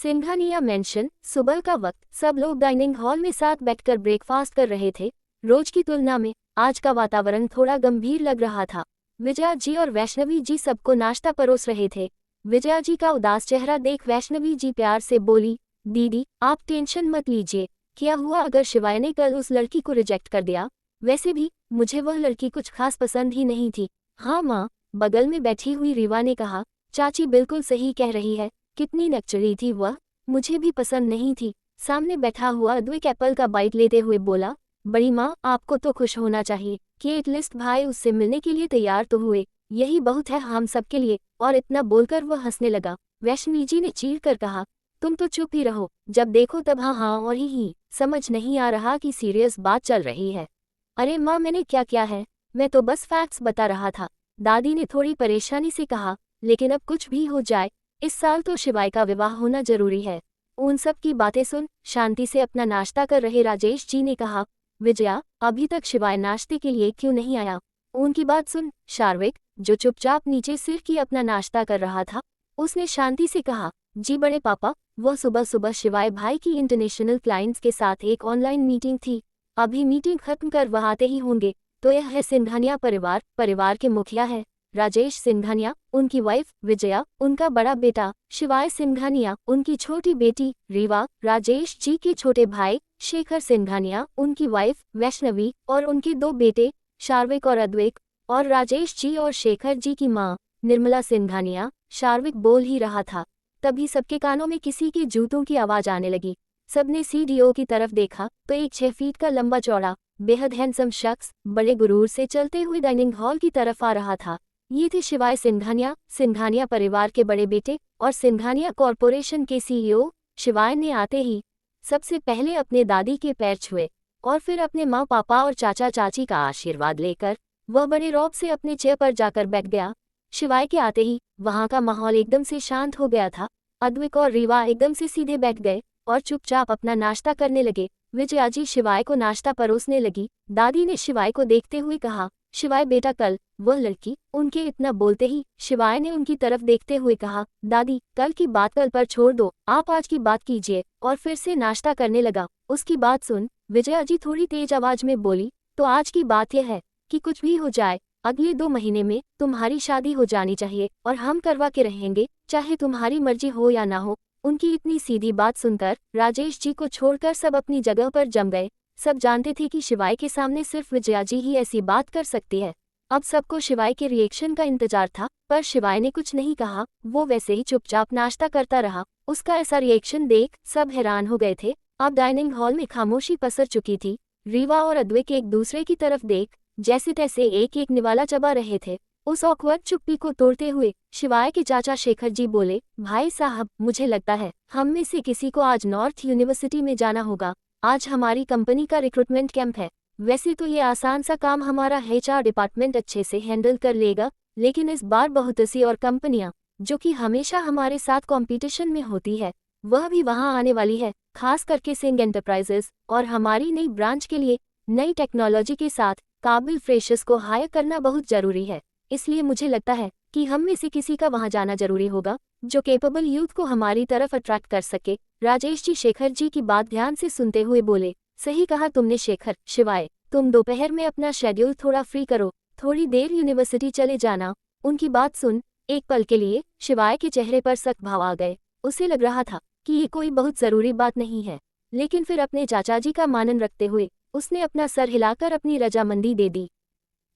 Singhania mention. सुबह का वक्त, सब लोग डाइनिंग हॉल में साथ बैठकर ब्रेकफास्ट कर रहे थे। रोज की तुलना में आज का वातावरण थोड़ा गंभीर लग रहा था। विजया जी और वैष्णवी जी सबको नाश्ता परोस रहे थे। विजया जी का उदास चेहरा देख वैष्णवी जी प्यार से बोली, दीदी आप टेंशन मत लीजिए। क्या हुआ अगर शिवाय ने कल उस लड़की को रिजेक्ट कर दिया? वैसे भी मुझे वह लड़की कुछ खास पसंद ही नहीं थी। हाँ माँ, बगल में बैठी हुई रीवा ने कहा। चाची बिल्कुल सही कह रही है, कितनी नकचड़ी थी वह, मुझे भी पसंद नहीं थी। सामने बैठा हुआ अद्वैत एप्पल का बाइट लेते हुए बोला, बड़ी माँ आपको तो खुश होना चाहिए कि एटलीस्ट भाई उससे मिलने के लिए तैयार तो हुए, यही बहुत है हम सबके लिए। और इतना बोलकर वह हंसने लगा। वैष्णवी जी ने चीर कर कहा, तुम तो चुप ही रहो, जब देखो तब हाँ हाँ और ही। समझ नहीं आ रहा कि सीरियस बात चल रही है। अरे माँ मैंने क्या किया है, मैं तो बस फैक्ट्स बता रहा था, दादी ने थोड़ी परेशानी से कहा। लेकिन अब कुछ भी हो जाए, इस साल तो शिवाय का विवाह होना जरूरी है। उन सब की बातें सुन शांति से अपना नाश्ता कर रहे राजेश जी ने कहा, विजया अभी तक शिवाय नाश्ते के लिए क्यों नहीं आया? उनकी बात सुन शार्विक, जो चुपचाप नीचे सिर की अपना नाश्ता कर रहा था, उसने शांति से कहा, जी बड़े पापा, वह सुबह सुबह शिवाय भाई की इंटरनेशनल क्लाइंट्स के साथ एक ऑनलाइन मीटिंग थी। अभी मीटिंग खत्म कर वह आते ही होंगे। तो यह है सिंघानिया परिवार, परिवार के मुखिया है राजेश सिंघानिया, उनकी वाइफ विजया, उनका बड़ा बेटा शिवाय सिंघानिया, उनकी छोटी बेटी रीवा, राजेश जी के छोटे भाई शेखर सिंघानिया, उनकी वाइफ वैष्णवी और उनके दो बेटे शार्विक और अद्वैत, और राजेश जी और शेखर जी की माँ निर्मला सिंघानिया। शार्विक बोल ही रहा था, तभी सबके कानों में किसी के जूतों की आवाज आने लगी। सबने सीडीओ की तरफ देखा तो एक 6 फीट का लंबा चौड़ा बेहद हैंडसम शख्स बड़े गुरूर से चलते हुए डाइनिंग हॉल की तरफ आ रहा था। ये थे शिवाय सिंघानिया, सिंघानिया परिवार के बड़े बेटे और सिंघानिया कॉरपोरेशन के सीईओ। शिवाय ने आते ही सबसे पहले अपने दादी के पैर छुए और फिर अपने माँ पापा और चाचा चाची का आशीर्वाद लेकर वह बड़े रौब से अपने चेयर पर जाकर बैठ गया। शिवाय के आते ही वहां का माहौल एकदम से शांत हो गया था। अद्वैत और रीवा एकदम से सीधे बैठ गए और चुपचाप अपना नाश्ता करने लगे। विजया जी शिवाय को नाश्ता परोसने लगी। दादी ने शिवाय को देखते हुए कहा, शिवाय बेटा कल वह लड़की। उनके इतना बोलते ही शिवाय ने उनकी तरफ देखते हुए कहा, दादी कल की बात कल पर छोड़ दो, आप आज की बात कीजिए। और फिर से नाश्ता करने लगा। उसकी बात सुन विजया जी थोड़ी तेज आवाज में बोली, तो आज की बात यह है कि कुछ भी हो जाए, अगले 2 महीने में तुम्हारी शादी हो जानी चाहिए और हम करवा के रहेंगे, चाहे तुम्हारी मर्जी हो या ना हो। उनकी इतनी सीधी बात सुनकर राजेश जी को छोड़कर सब अपनी जगह पर जम गए। सब जानते थे कि शिवाय के सामने सिर्फ विजया जी ही ऐसी बात कर सकती है। अब सबको शिवाय के रिएक्शन का इंतजार था, पर शिवाय ने कुछ नहीं कहा। वो वैसे ही चुपचाप नाश्ता करता रहा। उसका ऐसा रिएक्शन देख सब हैरान हो गए थे। अब डाइनिंग हॉल में खामोशी पसर चुकी थी। रीवा और अद्वैत एक दूसरे की तरफ देख जैसे तैसे एक एक निवाला चबा रहे थे। उस ऑकवर्ड चुप्पी को तोड़ते हुए शिवाय के चाचा शेखर जी बोले, भाई साहब मुझे लगता है हम में से किसी को आज नॉर्थ यूनिवर्सिटी में जाना होगा। आज हमारी कंपनी का रिक्रूटमेंट कैंप है। वैसे तो ये आसान सा काम हमारा एचआर डिपार्टमेंट अच्छे से हैंडल कर लेगा, लेकिन इस बार बहुत सी और कंपनियां जो कि हमेशा हमारे साथ कंपटीशन में होती है वह भी वहां आने वाली है। खास करके सिंह एंटरप्राइजेस और हमारी नई ब्रांच के लिए नई टेक्नोलॉजी के साथ काबिल फ्रेशर्स को हायर करना बहुत जरूरी है। इसलिए मुझे लगता है कि हम में से किसी का वहां जाना जरूरी होगा जो कैपेबल यूथ को हमारी तरफ अट्रैक्ट कर सके। राजेश जी शेखर जी की बात ध्यान से सुनते हुए बोले, सही कहा तुमने शेखर। शिवाय तुम दोपहर में अपना शेड्यूल थोड़ा फ्री करो, थोड़ी देर यूनिवर्सिटी चले जाना। उनकी बात सुन एक पल के लिए शिवाय के चेहरे पर सख्त भाव आ गए। उसे लग रहा था कि ये कोई बहुत जरूरी बात नहीं है, लेकिन फिर अपने चाचा जी का मानन रखते हुए उसने अपना सर हिलाकर अपनी रजामंदी दे दी।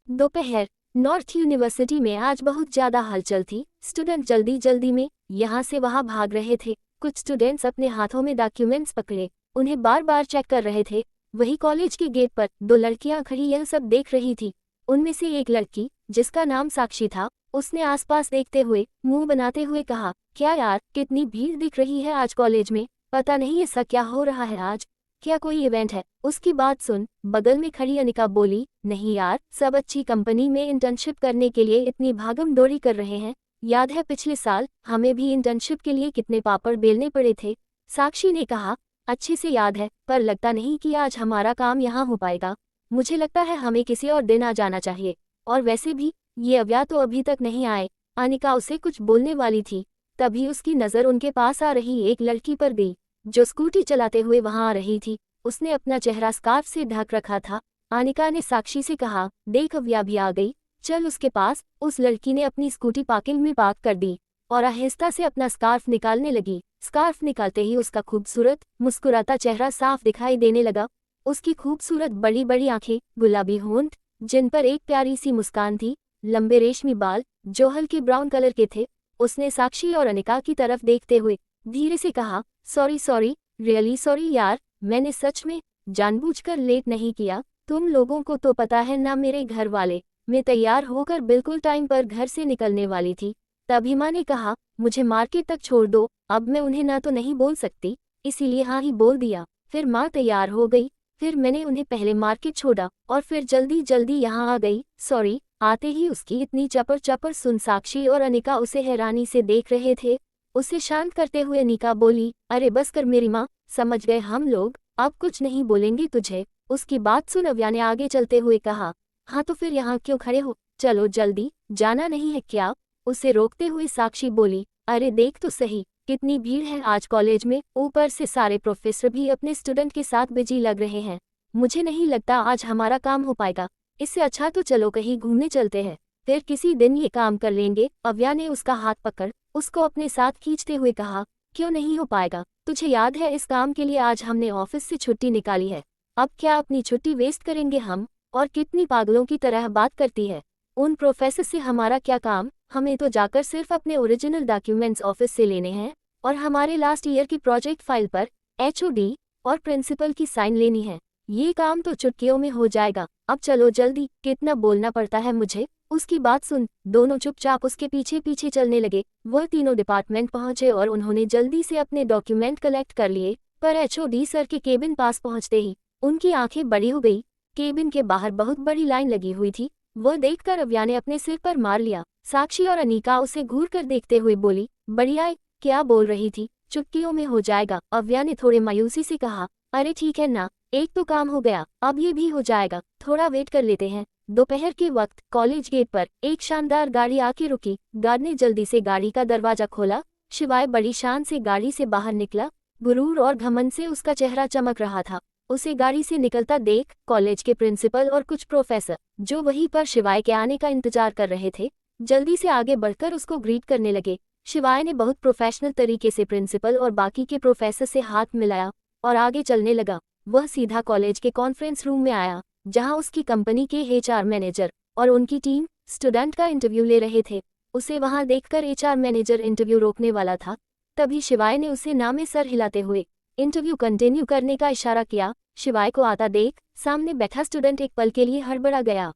दोपहर नॉर्थ यूनिवर्सिटी में आज बहुत ज्यादा हलचल थी। स्टूडेंट जल्दी जल्दी में यहाँ से वहाँ भाग रहे थे। कुछ स्टूडेंट्स अपने हाथों में डॉक्यूमेंट्स पकड़े उन्हें बार बार चेक कर रहे थे। वही कॉलेज के गेट पर 2 लड़कियां खड़ी यह सब देख रही थी। उनमें से एक लड़की जिसका नाम साक्षी था, उसने आसपास देखते हुए मुंह बनाते हुए कहा, क्या यार कितनी भीड़ दिख रही है आज कॉलेज में, पता नहीं ऐसा क्या हो रहा है आज, क्या कोई इवेंट है? उसकी बात सुन बगल में खड़ी अनिका बोली, नहीं यार सब अच्छी कंपनी में इंटर्नशिप करने के लिए इतनी भागम दौड़ी कर रहे हैं। याद है पिछले साल हमें भी इंटर्नशिप के लिए कितने पापड़ बेलने पड़े थे। साक्षी ने कहा, अच्छे से याद है, पर लगता नहीं कि आज हमारा काम यहाँ हो पाएगा। मुझे लगता है हमें किसी और दिन आ जाना चाहिए। और वैसे भी ये अव्या तो अभी तक नहीं आए। अनिका उसे कुछ बोलने वाली थी, तभी उसकी नज़र उनके पास आ रही एक लड़की पर गई, जो स्कूटी चलाते हुए वहां आ रही थी। उसने अपना चेहरा स्कार्फ से ढक रखा था। अनिका ने साक्षी से कहा, देख अव्या भी आ गई, चल उसके पास। उस लड़की ने अपनी स्कूटी पार्किंग में पार्क कर दी और आहिस्ता से अपना स्कार्फ निकालने लगी। स्कार्फ निकालते ही उसका खूबसूरत मुस्कुराता चेहरा साफ दिखाई देने लगा। उसकी खूबसूरत बड़ी बड़ी आंखें, गुलाबी होंठ जिन पर एक प्यारी सी मुस्कान थी, लंबे रेशमी बाल जो हल्के ब्राउन कलर के थे। उसने साक्षी और अनिका की तरफ देखते हुए धीरे से कहा, सॉरी सॉरी, रियली सॉरी यार, मैंने सच में जानबूझकर लेट नहीं किया। तुम लोगों को तो पता है ना मेरे घर वाले। मैं तैयार होकर बिल्कुल टाइम पर घर से निकलने वाली थी, तभी माँ ने कहा मुझे मार्केट तक छोड़ दो। अब मैं उन्हें ना तो नहीं बोल सकती, इसीलिए हाँ ही बोल दिया। फिर माँ तैयार हो गई, फिर मैंने उन्हें पहले मार्केट छोड़ा और फिर जल्दी जल्दी यहाँ आ गई। सॉरी। आते ही उसकी इतनी चपर चपर सुन साक्षी और अनिका उसे हैरानी से देख रहे थे। उसे शांत करते हुए अनिका बोली, अरे बस कर मेरी माँ, समझ गए हम लोग, अब कुछ नहीं बोलेंगे तुझे। उसकी बात सुन अव्या ने आगे चलते हुए कहा, हाँ तो फिर यहाँ क्यों खड़े हो, चलो जल्दी, जाना नहीं है क्या? उसे रोकते हुए साक्षी बोली, अरे देख तो सही, कितनी भीड़ है आज कॉलेज में, ऊपर से सारे प्रोफेसर भी अपने स्टूडेंट के साथ बिजी लग रहे हैं। मुझे नहीं लगता आज हमारा काम हो पाएगा, इससे अच्छा तो चलो कहीं घूमने चलते हैं, फिर किसी दिन ये काम कर लेंगे। अव्या ने उसका हाथ पकड़ उसको अपने साथ खींचते हुए कहा, क्यों नहीं हो पाएगा? तुझे याद है इस काम के लिए आज हमने ऑफिस से छुट्टी निकाली है, अब क्या अपनी छुट्टी वेस्ट करेंगे हम? और कितनी पागलों की तरह बात करती है, उन प्रोफेसर से हमारा क्या काम? हमें तो जाकर सिर्फ अपने ओरिजिनल डॉक्यूमेंट्स ऑफिस से लेने हैं और हमारे लास्ट ईयर की प्रोजेक्ट फाइल पर एचओडी और प्रिंसिपल की साइन लेनी है। ये काम तो चुटकियों में हो जाएगा, अब चलो जल्दी, कितना बोलना पड़ता है मुझे। उसकी बात सुन दोनों चुपचाप उसके पीछे पीछे चलने लगे। वह तीनों डिपार्टमेंट पहुंचे और उन्होंने जल्दी से अपने डॉक्यूमेंट कलेक्ट कर लिए, पर एचओडी सर के केबिन पास पहुंचते ही उनकी आंखें बड़ी हो गई। केबिन के बाहर बहुत बड़ी लाइन लगी हुई थी, वह देखकर अव्या ने अपने सिर पर मार लिया। साक्षी और अनिका उसे घूर कर देखते हुए बोली, बढ़िया, क्या बोल रही थी, चुटकियों में हो जाएगा। अव्या ने थोड़े मायूसी से कहा, अरे ठीक है ना, एक तो काम हो गया, अब ये भी हो जाएगा, थोड़ा वेट कर लेते हैं। दोपहर के वक्त कॉलेज गेट पर एक शानदार गाड़ी आके रुकी। गार्ड ने जल्दी से गाड़ी का दरवाजा खोला। शिवाय बड़ी शान से गाड़ी से बाहर निकला, गुरूर और घमंड से उसका चेहरा चमक रहा था। उसे गाड़ी से निकलता देख कॉलेज के प्रिंसिपल और कुछ प्रोफेसर, जो वहीं पर शिवाय के आने का इंतजार कर रहे थे, जल्दी से आगे बढ़कर उसको ग्रीट करने लगे। शिवाय ने बहुत प्रोफेशनल तरीके से प्रिंसिपल और बाकी के प्रोफेसर से हाथ मिलाया और आगे चलने लगा। वह सीधा कॉलेज के कॉन्फ्रेंस रूम में आया, जहां उसकी कंपनी के एचआर मैनेजर और उनकी टीम स्टूडेंट का इंटरव्यू ले रहे थे। उसे वहां देखकर एचआर मैनेजर इंटरव्यू रोकने वाला था, तभी शिवाय ने उसे ना में सर हिलाते हुए इंटरव्यू कंटिन्यू करने का इशारा किया। शिवाय को आता देख सामने बैठा स्टूडेंट एक पल के लिए हड़बड़ा गया,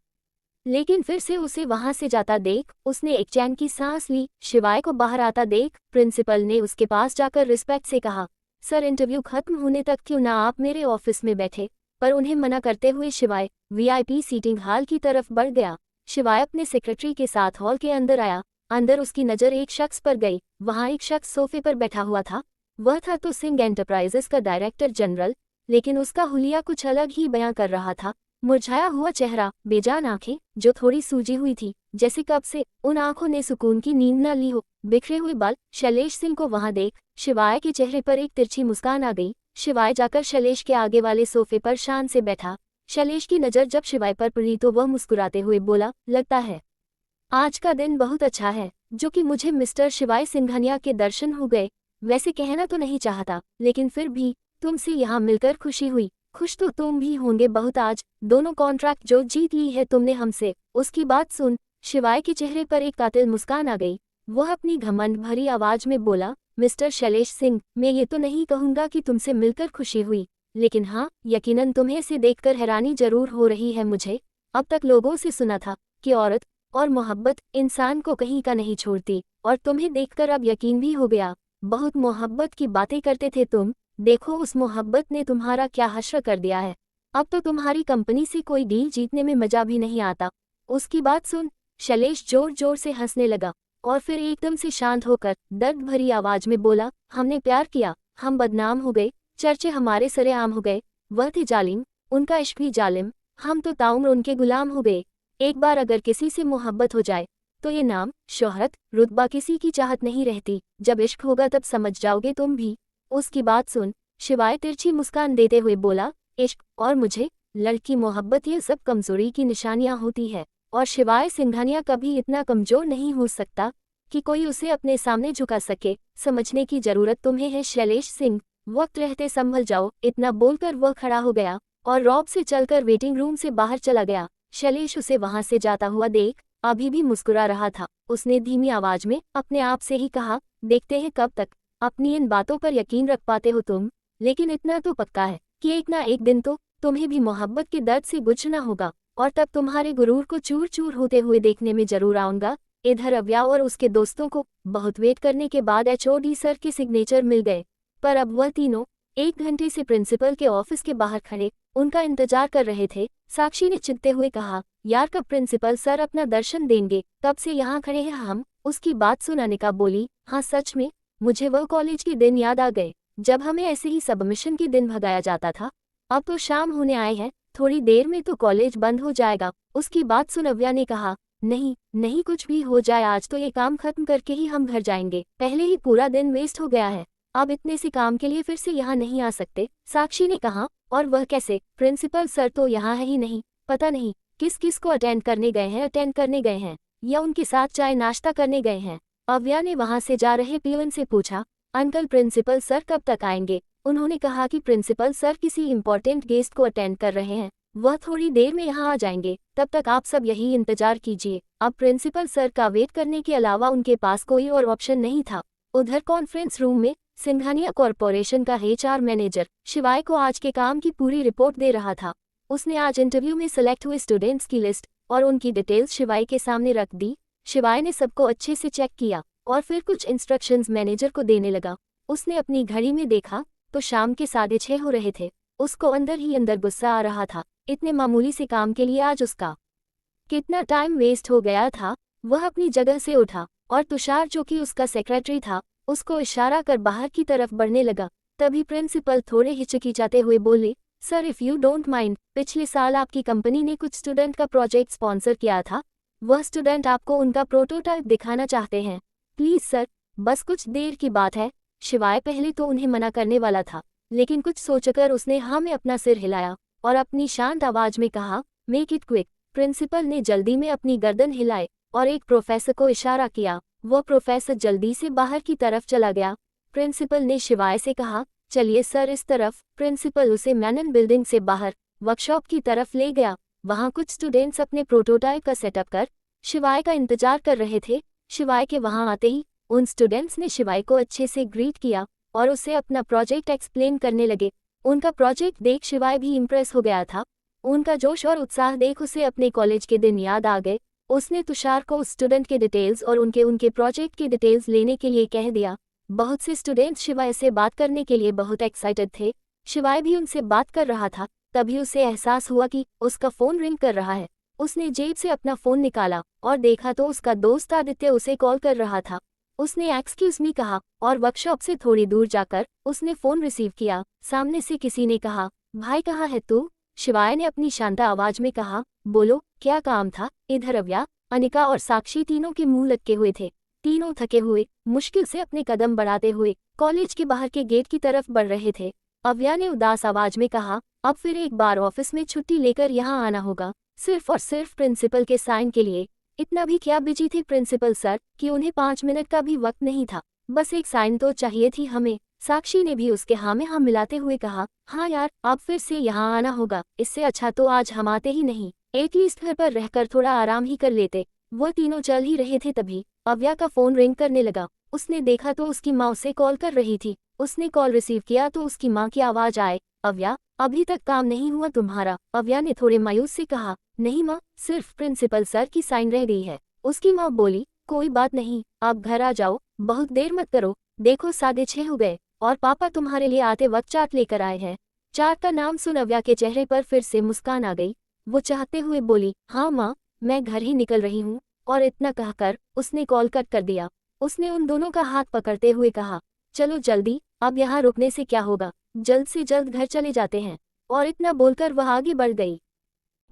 लेकिन फिर से उसे वहां से जाता देख उसने एक चैन की सांस ली। शिवाय को बाहर आता देख प्रिंसिपल ने उसके पास जाकर रिस्पेक्ट से कहा, सर इंटरव्यू खत्म होने तक क्यों ना आप मेरे ऑफिस में बैठे? पर उन्हें मना करते हुए शिवाय वीआईपी सीटिंग हॉल की तरफ बढ़ गया। शिवाय अपने सेक्रेटरी के साथ हॉल के अंदर आया। अंदर उसकी नज़र एक शख्स पर गई। वहां एक शख्स सोफे पर बैठा हुआ था। वह था तो सिंह एंटरप्राइजेस का डायरेक्टर जनरल, लेकिन उसका हुलिया कुछ अलग ही बयां कर रहा था। मुरझाया हुआ चेहरा, बेजान आंखें जो थोड़ी सूजी हुई थी, जैसे कब से उन आंखों ने सुकून की नींद न ली हो, बिखरे हुए बाल। शैलेश सिंह को वहां देख शिवाय के चेहरे पर एक तिरछी मुस्कान आ गई। शिवाय जाकर शैलेश के आगे वाले सोफे पर शान से बैठा। शैलेश की नज़र जब शिवाय पर पड़ी तो वह मुस्कुराते हुए बोला, लगता है आज का दिन बहुत अच्छा है, जो कि मुझे मिस्टर शिवाय सिंघानिया के दर्शन हो गए। वैसे कहना तो नहीं चाहता, लेकिन फिर भी तुमसे यहाँ मिलकर खुशी हुई। खुश तो तुम भी होंगे बहुत आज, दोनों कॉन्ट्रैक्ट जो जीत ली है तुमने हमसे। उसकी बात सुन शिवाय के चेहरे पर एक कातिल मुस्कान आ गई। वह अपनी घमंड भरी आवाज में बोला, मिस्टर शैलेश सिंह, मैं ये तो नहीं कहूँगा कि तुमसे मिलकर खुशी हुई, लेकिन हाँ यकीनन तुम्हें से देखकर हैरानी जरूर हो रही है मुझे। अब तक लोगों से सुना था कि औरत और मोहब्बत इंसान को कहीं का नहीं छोड़ती, और तुम्हें देखकर अब यकीन भी हो गया। बहुत मोहब्बत की बातें करते थे तुम, देखो उस मोहब्बत ने तुम्हारा क्या हश्र कर दिया है। अब तो तुम्हारी कंपनी से कोई डील जीतने में मजा भी नहीं आता। उसकी बात सुन शैलेश जोर जोर से हंसने लगा और फिर एकदम से शांत होकर दर्द भरी आवाज में बोला, हमने प्यार किया, हम बदनाम हो गए, चर्चे हमारे सरेआम हो गए। वह थे जालिम, उनका इश्क भी जालिम, हम तो ताउम्र उनके गुलाम हो गए। एक बार अगर किसी से मोहब्बत हो जाए तो ये नाम, शोहरत, रुतबा किसी की चाहत नहीं रहती। जब इश्क होगा तब समझ जाओगे तुम भी। उसकी बात सुन शिवाय तिरछी मुस्कान देते हुए बोला, इश्क और मुझे, लड़की मोहब्बत ये सब कमजोरी की निशानियां होती है, और शिवाय सिंघानिया कभी इतना कमजोर नहीं हो सकता कि कोई उसे अपने सामने झुका सके। समझने की जरूरत तुम्हें है शैलेश सिंह, वक्त रहते संभल जाओ। इतना बोलकर वह खड़ा हो गया और रॉब से चलकर वेटिंग रूम से बाहर चला गया। शैलेश उसे वहां से जाता हुआ देख अभी भी मुस्कुरा रहा था। उसने धीमी आवाज में अपने आप से ही कहा, देखते हैं कब तक अपनी इन बातों पर यकीन रख पाते हो तुम, लेकिन इतना तो पक्का है कि एक ना एक दिन तो तुम्हें भी मोहब्बत के दर्द से गुजरना होगा, और तब तुम्हारे गुरूर को चूर चूर होते हुए देखने में जरूर आऊंगा। इधर अव्या और उसके दोस्तों को बहुत वेट करने के बाद HOD सर के सिग्नेचर मिल गए, पर अब वह तीनों 1 घंटे से प्रिंसिपल के ऑफिस के बाहर खड़े उनका इंतजार कर रहे थे। साक्षी ने चिढ़ते हुए कहा, यार कब प्रिंसिपल सर अपना दर्शन देंगे, कब से यहाँ खड़े हैं हम। उसकी बात सुन अनिका बोली, हाँ सच में मुझे वह कॉलेज के दिन याद आ गए जब हमें ऐसे ही सबमिशन के दिन भगाया जाता था। अब तो शाम होने आए हैं, थोड़ी देर में तो कॉलेज बंद हो जाएगा। उसकी बात सुन अव्या ने कहा, नहीं नहीं कुछ भी हो जाए आज तो ये काम खत्म करके ही हम घर जाएंगे, पहले ही पूरा दिन वेस्ट हो गया है, अब इतने से काम के लिए फिर से यहाँ नहीं आ सकते। साक्षी ने कहा, और वह कैसे, प्रिंसिपल सर तो यहाँ है ही नहीं, पता नहीं किस किस को अटेंड करने गए हैं या उनके साथ चाय नाश्ता करने गए हैं। अव्या ने वहां से जा रहे पीवन से पूछा, अंकल प्रिंसिपल सर कब तक आएंगे। उन्होंने कहा कि प्रिंसिपल सर किसी इम्पोर्टेंट गेस्ट को अटेंड कर रहे हैं, वह थोड़ी देर में यहाँ आ जाएंगे, तब तक आप सब यही इंतजार कीजिए। अब प्रिंसिपल सर का वेट करने के अलावा उनके पास कोई और ऑप्शन नहीं था। उधर कॉन्फ्रेंस रूम में सिंघानिया कॉरपोरेशन का HR मैनेजर शिवाय को आज के काम की पूरी रिपोर्ट दे रहा था। उसने आज इंटरव्यू में सेलेक्ट हुए स्टूडेंट्स की लिस्ट और उनकी डिटेल्स शिवाय के सामने रख दी। शिवाय ने सबको अच्छे से चेक किया और फिर कुछ इंस्ट्रक्शंस मैनेजर को देने लगा। उसने अपनी घड़ी में देखा तो शाम के 6:30 हो रहे थे। उसको अंदर ही अंदर गुस्सा आ रहा था, इतने मामूली से काम के लिए आज उसका कितना टाइम वेस्ट हो गया था। वह अपनी जगह से उठा और तुषार जो कि उसका सेक्रेटरी था उसको इशारा कर बाहर की तरफ बढ़ने लगा। तभी प्रिंसिपल थोड़े हिचकिचाते हुए बोले, sir if you don't mind, पिछले साल आपकी कंपनी ने कुछ स्टूडेंट का प्रोजेक्ट स्पॉन्सर किया था, वह स्टूडेंट आपको उनका प्रोटोटाइप दिखाना चाहते हैं। प्लीज़ सर, बस कुछ देर की बात है। शिवाय पहले तो उन्हें मना करने वाला था, लेकिन कुछ सोचकर उसने हाँ में अपना सिर हिलाया और अपनी शांत आवाज में कहा, मेक इट क्विक। प्रिंसिपल ने जल्दी में अपनी गर्दन हिलाई और एक प्रोफेसर को इशारा किया। वह प्रोफेसर जल्दी से बाहर की तरफ चला गया। प्रिंसिपल ने शिवाय से कहा, चलिए सर इस तरफ। प्रिंसिपल उसे मैनन बिल्डिंग से बाहर वर्कशॉप की तरफ ले गया। वहां कुछ स्टूडेंट्स अपने प्रोटोटाइप का सेटअप कर शिवाय का इंतजार कर रहे थे। शिवाय के वहां आते ही उन स्टूडेंट्स ने शिवाय को अच्छे से ग्रीट किया और उसे अपना प्रोजेक्ट एक्सप्लेन करने लगे। उनका प्रोजेक्ट देख शिवाय भी इम्प्रेस हो गया था। उनका जोश और उत्साह देख उसे अपने कॉलेज के दिन याद आ गए। उसने तुषार को उस स्टूडेंट के डिटेल्स और उनके प्रोजेक्ट की डिटेल्स लेने के लिए कह दिया। बहुत से स्टूडेंट्स शिवाय से बात करने के लिए बहुत एक्साइटेड थे। शिवाय भी उनसे बात कर रहा था। तभी उसे एहसास हुआ कि उसका फ़ोन रिंग कर रहा है। उसने जेब से अपना फ़ोन निकाला और देखा तो उसका दोस्त आदित्य उसे कॉल कर रहा था। उसने एक्सक्यूज मी कहा और वर्कशॉप से थोड़ी दूर जाकर उसने फ़ोन रिसीव किया। सामने से किसी ने कहा, भाई कहाँ है तू? शिवाय ने अपनी शांत आवाज में कहा, बोलो क्या काम था? इधर अव्या, अनिका और साक्षी तीनों के मुंह लटके हुए थे। तीनों थके हुए मुश्किल से अपने कदम बढ़ाते हुए कॉलेज के बाहर के गेट की तरफ बढ़ रहे थे। अव्या ने उदास आवाज में कहा, अब फिर एक बार ऑफिस में छुट्टी लेकर यहाँ आना होगा, सिर्फ और सिर्फ प्रिंसिपल के साइन के लिए। इतना भी क्या बिजी थे प्रिंसिपल सर कि उन्हें 5 मिनट का भी वक्त नहीं था, बस एक साइन तो चाहिए थी हमें। साक्षी ने भी उसके हाँ में हाँ मिलाते हुए कहा, हाँ यार अब फिर से यहाँ आना होगा, इससे अच्छा तो आज हम आते ही नहीं, एटलीस्ट घर पर रहकर थोड़ा आराम ही कर लेते। वो तीनों चल ही रहे थे तभी अव्या का फोन रिंग करने लगा। उसने देखा तो उसकी माँ उसे कॉल कर रही थी। उसने कॉल रिसीव किया तो उसकी माँ की आवाज आए, अव्या अभी तक काम नहीं हुआ तुम्हारा? अव्या ने थोड़े मायूस से कहा, नहीं माँ, सिर्फ प्रिंसिपल सर की साइन रह गई है। उसकी माँ बोली, कोई बात नहीं, आप घर आ जाओ, बहुत देर मत करो, देखो 6:30 हो गए और पापा तुम्हारे लिए आते वक्त चाट लेकर आए हैं। चाट का नाम सुन अव्या के चेहरे पर फिर से मुस्कान आ गई। वो चाहते हुए बोली, हाँ माँ, मैं घर ही निकल रही हूँ, और इतना कहकर उसने कॉल कट कर दिया। उसने उन दोनों का हाथ पकड़ते हुए कहा, चलो जल्दी, अब यहाँ रुकने से क्या होगा, जल्द से जल्द घर चले जाते हैं। और इतना बोलकर वह आगे बढ़ गई।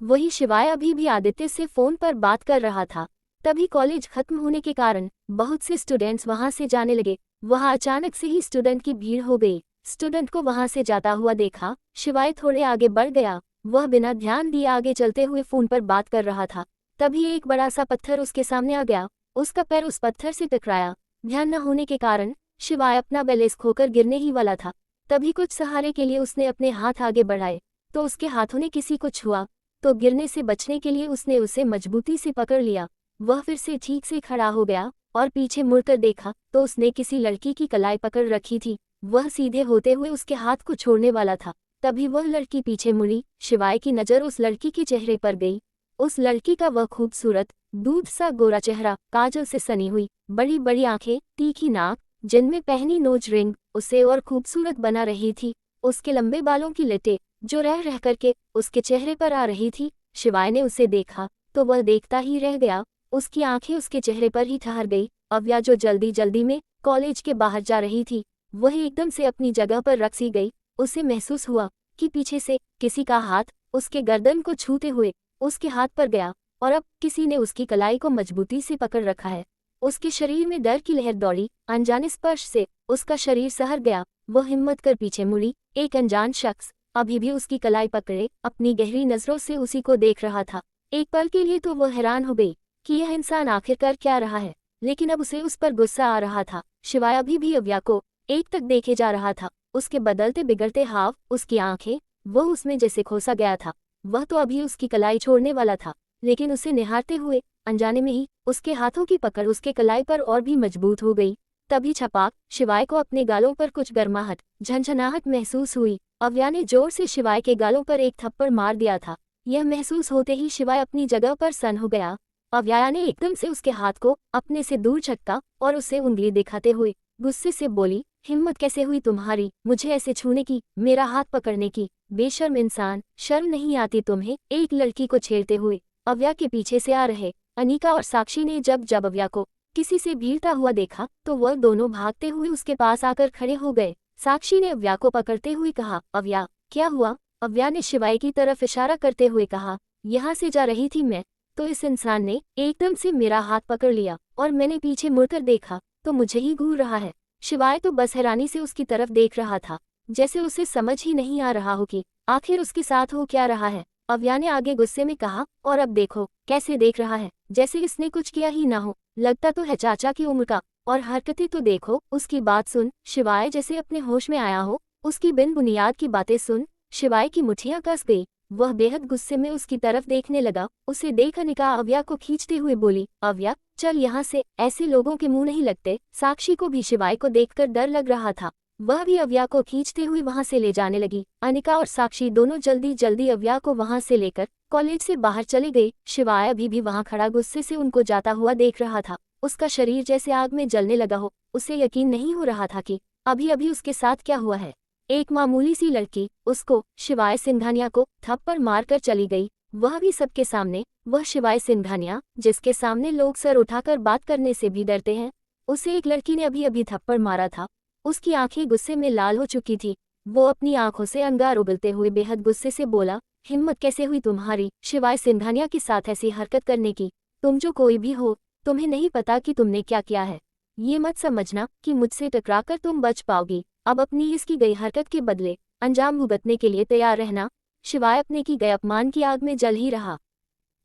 वही शिवाय अभी भी आदित्य से फोन पर बात कर रहा था। तभी कॉलेज खत्म होने के कारण बहुत से स्टूडेंट्स वहां से जाने लगे। वहां अचानक से ही स्टूडेंट की भीड़ हो गई। स्टूडेंट को वहां से जाता हुआ देखा, शिवाय थोड़े आगे बढ़ गया। वह बिना ध्यान दिए आगे चलते हुए फोन पर बात कर रहा था। तभी एक बड़ा सा पत्थर उसके सामने आ गया। उसका पैर उस पत्थर से टकराया। ध्यान न होने के कारण शिवाय अपना बैलेंस खोकर गिरने ही वाला था। तभी कुछ सहारे के लिए उसने अपने हाथ आगे बढ़ाए तो उसके हाथों ने किसी को छुआ, तो गिरने से बचने के लिए उसने उसे मजबूती से पकड़ लिया। वह फिर से ठीक से खड़ा हो गया और पीछे मुड़कर देखा तो उसने किसी लड़की की कलाई पकड़ रखी थी। वह सीधे होते हुए उसके हाथ को छोड़ने वाला था। तभी वह लड़की पीछे मुड़ी। शिवाय की नज़र उस लड़की के चेहरे पर गई। उस लड़की का वह खूबसूरत दूध सा गोरा चेहरा, काजल से सनी हुई बड़ी बड़ी आंखें, तीखी नाक, जिनमें पहनी नोज रिंग उसे और खूबसूरत बना रही थी। उसके लंबे बालों की लटें जो रह रह करके उसके चेहरे पर आ रही थी। शिवाय ने उसे देखा तो वह देखता ही रह गया। उसकी आंखें उसके चेहरे पर ही ठहर गई। अव्या जो जल्दी जल्दी में कॉलेज के बाहर जा रही थी, वह एकदम से अपनी जगह पर रख सी गई। उसे महसूस हुआ कि पीछे से किसी का हाथ उसके गर्दन को छूते हुए उसके हाथ पर गया और अब किसी ने उसकी कलाई को मजबूती से पकड़ रखा है। उसके शरीर में डर की लहर दौड़ी। अनजाने स्पर्श से उसका शरीर सहर गया। वह हिम्मत कर पीछे मुड़ी। एक अनजान शख्स अभी भी उसकी कलाई पकड़े अपनी गहरी नजरों से उसी को देख रहा था। एक पल के लिए तो वह हैरान हो गई कि यह इंसान आखिर कर क्या रहा है, लेकिन अब उसे उस पर गुस्सा आ रहा था। शिवाय अभी भी अव्या को एक तक देखे जा रहा था। उसके बदलते बिगड़ते हाव, उसकी आंखें, वह उसमें जैसे खोसा गया था। वह तो अभी उसकी कलाई छोड़ने वाला था, लेकिन उसे निहारते हुए अनजाने में ही उसके हाथों की पकड़ उसके कलाई पर और भी मजबूत हो गई। तभी छपाक शिवाय को अपने गालों पर कुछ गर्माहट, झंझनाहट महसूस हुई। अव्या ने जोर से शिवाय के गालों पर एक थप्पड़ मार दिया था। यह महसूस होते ही शिवाय अपनी जगह पर सन हो गया। अव्या ने एकदम से उसके हाथ को अपने से दूर झटका और उसे उंगली दिखाते हुए गुस्से से बोली, हिम्मत कैसे हुई तुम्हारी मुझे ऐसे छूने की, मेरा हाथ पकड़ने की? बेशर्म इंसान, शर्म नहीं आती तुम्हें एक लड़की को छेड़ते हुए? अव्या के पीछे से आ रहे अनिका और साक्षी ने जब जब अव्या को किसी से भीड़ता हुआ देखा तो वह दोनों भागते हुए उसके पास आकर खड़े हो गए। साक्षी ने अव्या को पकड़ते हुए कहा, अव्या क्या हुआ? अव्या ने शिवाय की तरफ इशारा करते हुए कहा, यहाँ से जा रही थी मैं, तो इस इंसान ने एकदम से मेरा हाथ पकड़ लिया और मैंने पीछे मुड़कर देखा तो मुझे ही घूर रहा है। शिवाय तो बस हैरानी से उसकी तरफ देख रहा था, जैसे उसे समझ ही नहीं आ रहा हो कि आखिर उसके साथ हो क्या रहा है। अव्या ने आगे गुस्से में कहा, और अब देखो कैसे देख रहा है, जैसे इसने कुछ किया ही ना हो। लगता तो है चाचा की उम्र का, और हरकतें तो देखो उसकी। बात सुन शिवाय जैसे अपने होश में आया हो। उसकी बिन बुनियाद की बातें सुन। शिवाय की मुठ्ठियां कस गई। वह बेहद गुस्से में उसकी तरफ देखने लगा। उसे देख अनिका अव्या को खींचते हुए बोली, अव्या चल यहाँ से, ऐसे लोगों के मुंह नहीं लगते। साक्षी को भी शिवाय को देखकर डर लग रहा था। वह भी अव्या को खींचते हुए वहां से ले जाने लगी। अनिका और साक्षी दोनों जल्दी जल्दी अव्या को वहां से लेकर कॉलेज से बाहर चले गए। शिवाय अभी भी वहां खड़ा गुस्से से उनको जाता हुआ देख रहा था। उसका शरीर जैसे आग में जलने लगा हो। उसे यकीन नहीं हो रहा था कि अभी अभी उसके साथ क्या हुआ है। एक मामूली सी लड़की उसको, शिवाय सिंघानिया को थप्पड़ मारकर चली गई, वह भी सबके सामने। वह शिवाय सिंघानिया जिसके सामने लोग सर उठाकर बात करने से भी डरते हैं, उसे एक लड़की ने अभी अभी थप्पड़ मारा था। उसकी आंखें गुस्से में लाल हो चुकी थी। वो अपनी आंखों से अंगार उगलते हुए बेहद गुस्से से बोला, हिम्मत कैसे हुई तुम्हारी शिवाय सिंघानिया के साथ ऐसी हरकत करने की? तुम जो कोई भी हो, तुम्हें नहीं पता कि तुमने क्या किया है। ये मत समझना कि मुझसे टकराकर तुम बच पाओगी। अब अपनी इसकी गई हरकत के बदले अंजाम भुगतने के लिए तैयार रहना। शिवाय अपने की गए अपमान की आग में जल ही रहा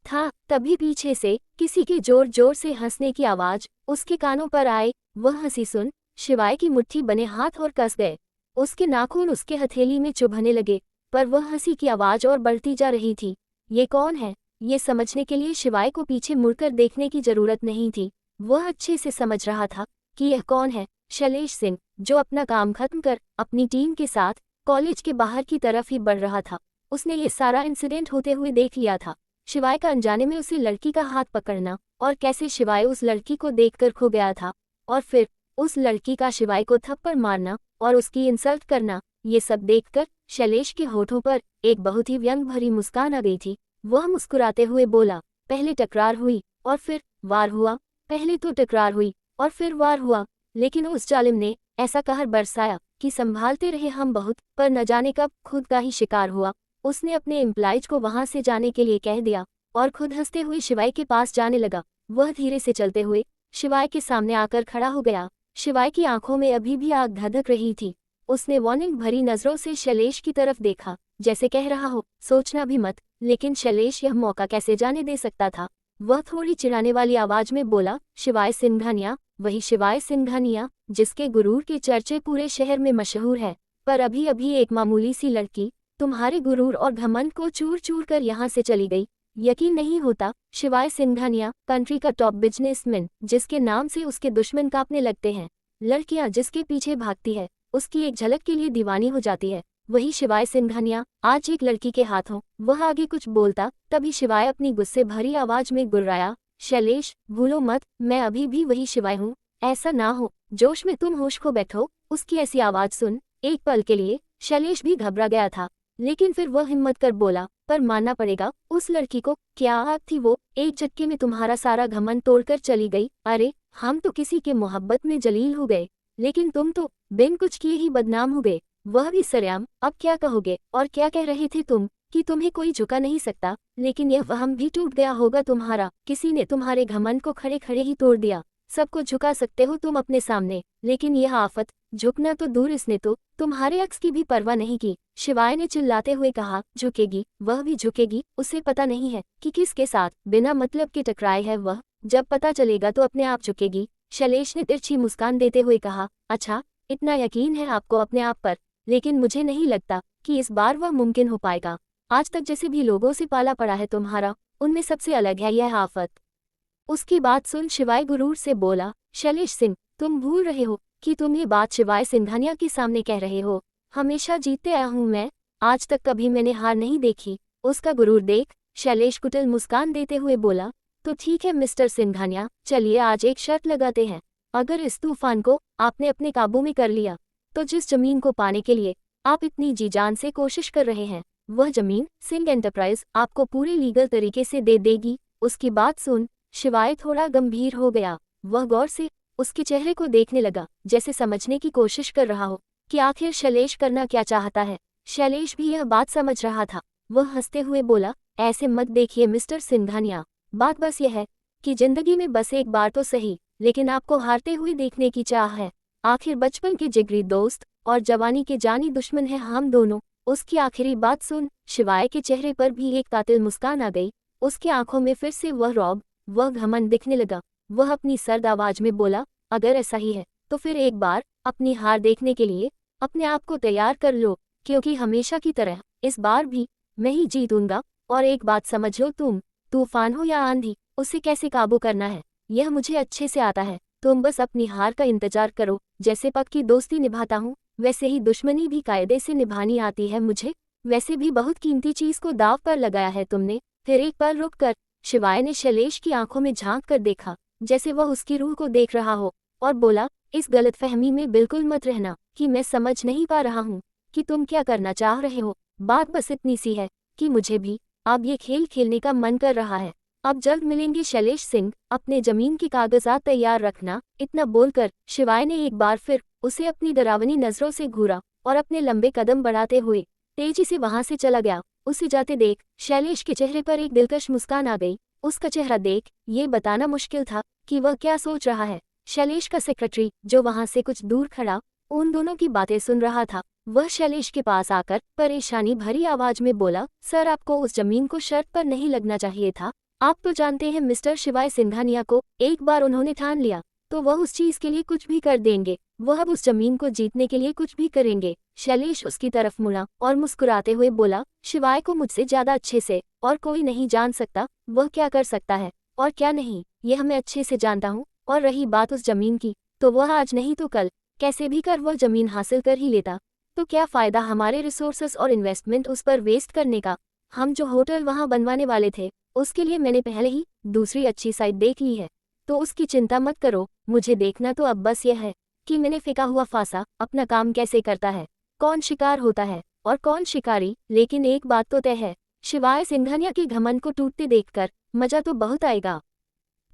था। तभी पीछे से किसी के जोर जोर से हंसने की आवाज उसके कानों पर आए। वह हंसी सुन शिवाय की मुट्ठी बने हाथ और कस गए। उसके नाखून उसके हथेली में चुभने लगे, पर वह हंसी की आवाज और बढ़ती जा रही थी। ये कौन है? ये समझने के लिए शिवाय को पीछे मुड़कर देखने की जरूरत नहीं थी। वह अच्छे से समझ रहा था कि यह कौन है। शैलेश सिंह, जो अपना काम खत्म कर अपनी टीम के साथ कॉलेज के बाहर की तरफ ही बढ़ रहा था। उसने ये सारा इंसिडेंट होते हुए देख लिया था। शिवाय का अनजाने में उसे लड़की का हाथ पकड़ना, और कैसे शिवाय उस लड़की को देखकर खो गया था, और फिर उस लड़की का शिवाय को थप्पड़ मारना और उसकी इंसल्ट करना। ये सब देखकर शैलेश के होठों पर एक बहुत ही व्यंग भरी मुस्कान आ गई थी। वह मुस्कुराते हुए बोला, पहले टकरार हुई और फिर वार हुआ। पहले तो टकरार हुई और फिर वार हुआ, लेकिन उस जालिम ने ऐसा कहर बरसाया कि संभालते रहे हम बहुत, पर न जाने कब खुद का ही शिकार हुआ। उसने अपने एम्प्लॉइज को वहां से जाने के लिए कह दिया और खुद हंसते हुए शिवाय के पास जाने लगा। वह धीरे से चलते हुए शिवाय के सामने आकर खड़ा हो गया। शिवाय की आंखों में अभी भी आग धधक रही थी। उसने वार्निंग भरी नजरों से शैलेश की तरफ देखा, जैसे कह रहा हो सोचना भी मत। लेकिन शैलेश यह मौका कैसे जाने दे सकता था। वह थोड़ी चिढ़ाने वाली आवाज में बोला, शिवाय सिंघानिया, वही शिवाय सिंघानिया जिसके गुरूर की चर्चे पूरे शहर में मशहूर है। पर अभी अभी एक मामूली सी लड़की तुम्हारे गुरूर और घमंड को चूर चूर कर यहाँ से चली गई। यकीन नहीं होता। शिवाय सिंघानिया कंट्री का टॉप बिजनेसमैन, जिसके नाम से उसके दुश्मन कांपने लगते हैं। लड़कियां जिसके पीछे भागती है उसकी एक झलक के लिए दीवानी हो जाती है। वही शिवाय सिंघानिया आज एक लड़की के हाथों। वह आगे कुछ बोलता, तभी शिवाय अपनी गुस्से भरी आवाज में गुर्राया, शैलेश भूलो मत, मैं अभी भी वही शिवाय हूँ। ऐसा ना हो जोश में तुम होश खो बैठो। उसकी ऐसी आवाज सुन एक पल के लिए शैलेश भी घबरा गया था, लेकिन फिर वह हिम्मत कर बोला, पर मानना पड़ेगा उस लड़की को क्या आग थी। वो एक झटके में तुम्हारा सारा घमंड तोड़कर चली गई। अरे हम तो किसी के मोहब्बत में जलील हो गए, लेकिन तुम तो बिन कुछ किए ही बदनाम हो गए, वह भी सरेआम। अब क्या कहोगे? और क्या कह रहे थे तुम कि तुम्हें कोई झुका नहीं सकता, लेकिन यह वहम भी टूट गया होगा तुम्हारा। किसी ने तुम्हारे घमंड को खड़े खड़े ही तोड़ दिया। सबको झुका सकते हो तुम अपने सामने, लेकिन यह आफत झुकना तो दूर, इसने तो तुम्हारे अक्स की भी परवाह नहीं की। शिवाय ने चिल्लाते हुए कहा, झुकेगी? वह भी झुकेगी? उसे पता नहीं है कि किसके साथ बिना मतलब के टकराए है वह। जब पता चलेगा तो अपने आप झुकेगी। शैलेश ने तिरछी मुस्कान देते हुए कहा, अच्छा इतना यकीन है आपको अपने आप पर, लेकिन मुझे नहीं लगता कि इस बार वह मुमकिन हो पाएगा। आज तक जैसे भी लोगों से पाला पड़ा है तुम्हारा, उनमें सबसे अलग है यह आफत। उसकी बात सुन शिवाय गुरूर से बोला, शैलेश सिंह तुम भूल रहे हो कि तुम ये बात शिवाय सिंघानिया के सामने कह रहे हो। हमेशा जीतते आया हूँ मैं, आज तक कभी मैंने हार नहीं देखी। उसका गुरूर देख। शैलेश कुटिल मुस्कान देते हुए बोला, तो ठीक है मिस्टर सिंघानिया, चलिए आज एक शर्त लगाते हैं। अगर इस तूफान को आपने अपने काबू में कर लिया, तो जिस जमीन को पाने के लिए आप इतनी जी जान से कोशिश कर रहे हैं, वह जमीन सिंह एंटरप्राइज आपको पूरे लीगल तरीके से दे देगी। उसकी बात सुन शिवाय थोड़ा गंभीर हो गया। वह गौर से उसके चेहरे को देखने लगा, जैसे समझने की कोशिश कर रहा हो कि आखिर शैलेश करना क्या चाहता है। शैलेश भी यह बात समझ रहा था। वह हंसते हुए बोला, ऐसे मत देखिए मिस्टर सिंघानिया, बात बस यह है कि जिंदगी में बस एक बार तो सही, लेकिन आपको हारते हुए देखने की चाह है। आखिर बचपन के जिगरी दोस्त और जवानी के जानी दुश्मन है हम दोनों। उसकी आखिरी बात सुन शिवाय के चेहरे पर भी एक कातिल मुस्कान आ गई। उसकी आंखों में फिर से वह रौब, वह घमंड दिखने लगा। वह अपनी सर्द आवाज में बोला, अगर ऐसा ही है तो फिर एक बार अपनी हार देखने के लिए अपने आप को तैयार कर लो, क्योंकि हमेशा की तरह इस बार भी मैं ही जीतूंगा। और एक बात समझ लो, तुम तूफान हो या आंधी, उसे कैसे काबू करना है यह मुझे अच्छे से आता है। तुम बस अपनी हार का इंतजार करो। जैसे पक्की दोस्ती निभाता हूँ, वैसे ही दुश्मनी भी कायदे से निभानी आती है मुझे। वैसे भी बहुत कीमती चीज को दाव पर लगाया है तुमने। फिर एक पल रुक कर शिवाय ने शैलेश की आंखों में झांक कर देखा, जैसे वह उसकी रूह को देख रहा हो, और बोला, इस गलतफहमी में बिल्कुल मत रहना कि मैं समझ नहीं पा रहा हूँ कि तुम क्या करना चाह रहे हो। बात बस इतनी सी है कि मुझे भी अब ये खेल खेलने का मन कर रहा है। अब जल्द मिलेंगे शैलेश सिंह, अपने जमीन के कागजात तैयार रखना। इतना बोलकर शिवाय ने एक बार फिर उसे अपनी डरावनी नजरों से घूरा और अपने लंबे कदम बढ़ाते हुए तेजी से वहां से चला गया। उसे जाते देख शैलेश के चेहरे पर एक दिलकश मुस्कान आ गई। उसका चेहरा देख ये बताना मुश्किल था कि वह क्या सोच रहा है। शैलेश का सेक्रेटरी, जो वहां से कुछ दूर खड़ा उन दोनों की बातें सुन रहा था, वह शैलेश के पास आकर परेशानी भरी आवाज में बोला, सर आपको उस जमीन को शर्त पर नहीं लगना चाहिए था। आप तो जानते हैं मिस्टर शिवाय सिंघानिया को, एक बार उन्होंने ठान लिया तो वह उस चीज के लिए कुछ भी कर देंगे। वह अब उस जमीन को जीतने के लिए कुछ भी करेंगे। शैलेश उसकी तरफ मुड़ा और मुस्कुराते हुए बोला, शिवाय को मुझसे ज्यादा अच्छे से और कोई नहीं जान सकता। वह क्या कर सकता है और क्या नहीं, यह मैं अच्छे से जानता हूँ। और रही बात उस जमीन की, तो वह आज नहीं तो कल कैसे भी कर वह जमीन हासिल कर ही लेता। तो क्या फायदा हमारे रिसोर्सेस और इन्वेस्टमेंट उस पर वेस्ट करने का। हम जो होटल वहां बनवाने वाले थे, उसके लिए मैंने पहले ही दूसरी अच्छी साइट देख ली है, तो उसकी चिंता मत करो। मुझे देखना तो अब बस यह है कि मैंने फेंका हुआ फांसा अपना काम कैसे करता है, कौन शिकार होता है और कौन शिकारी। लेकिन एक बात तो तय है, शिवाय सिंघानिया के घमंड को टूटते देखकर मजा तो बहुत आएगा।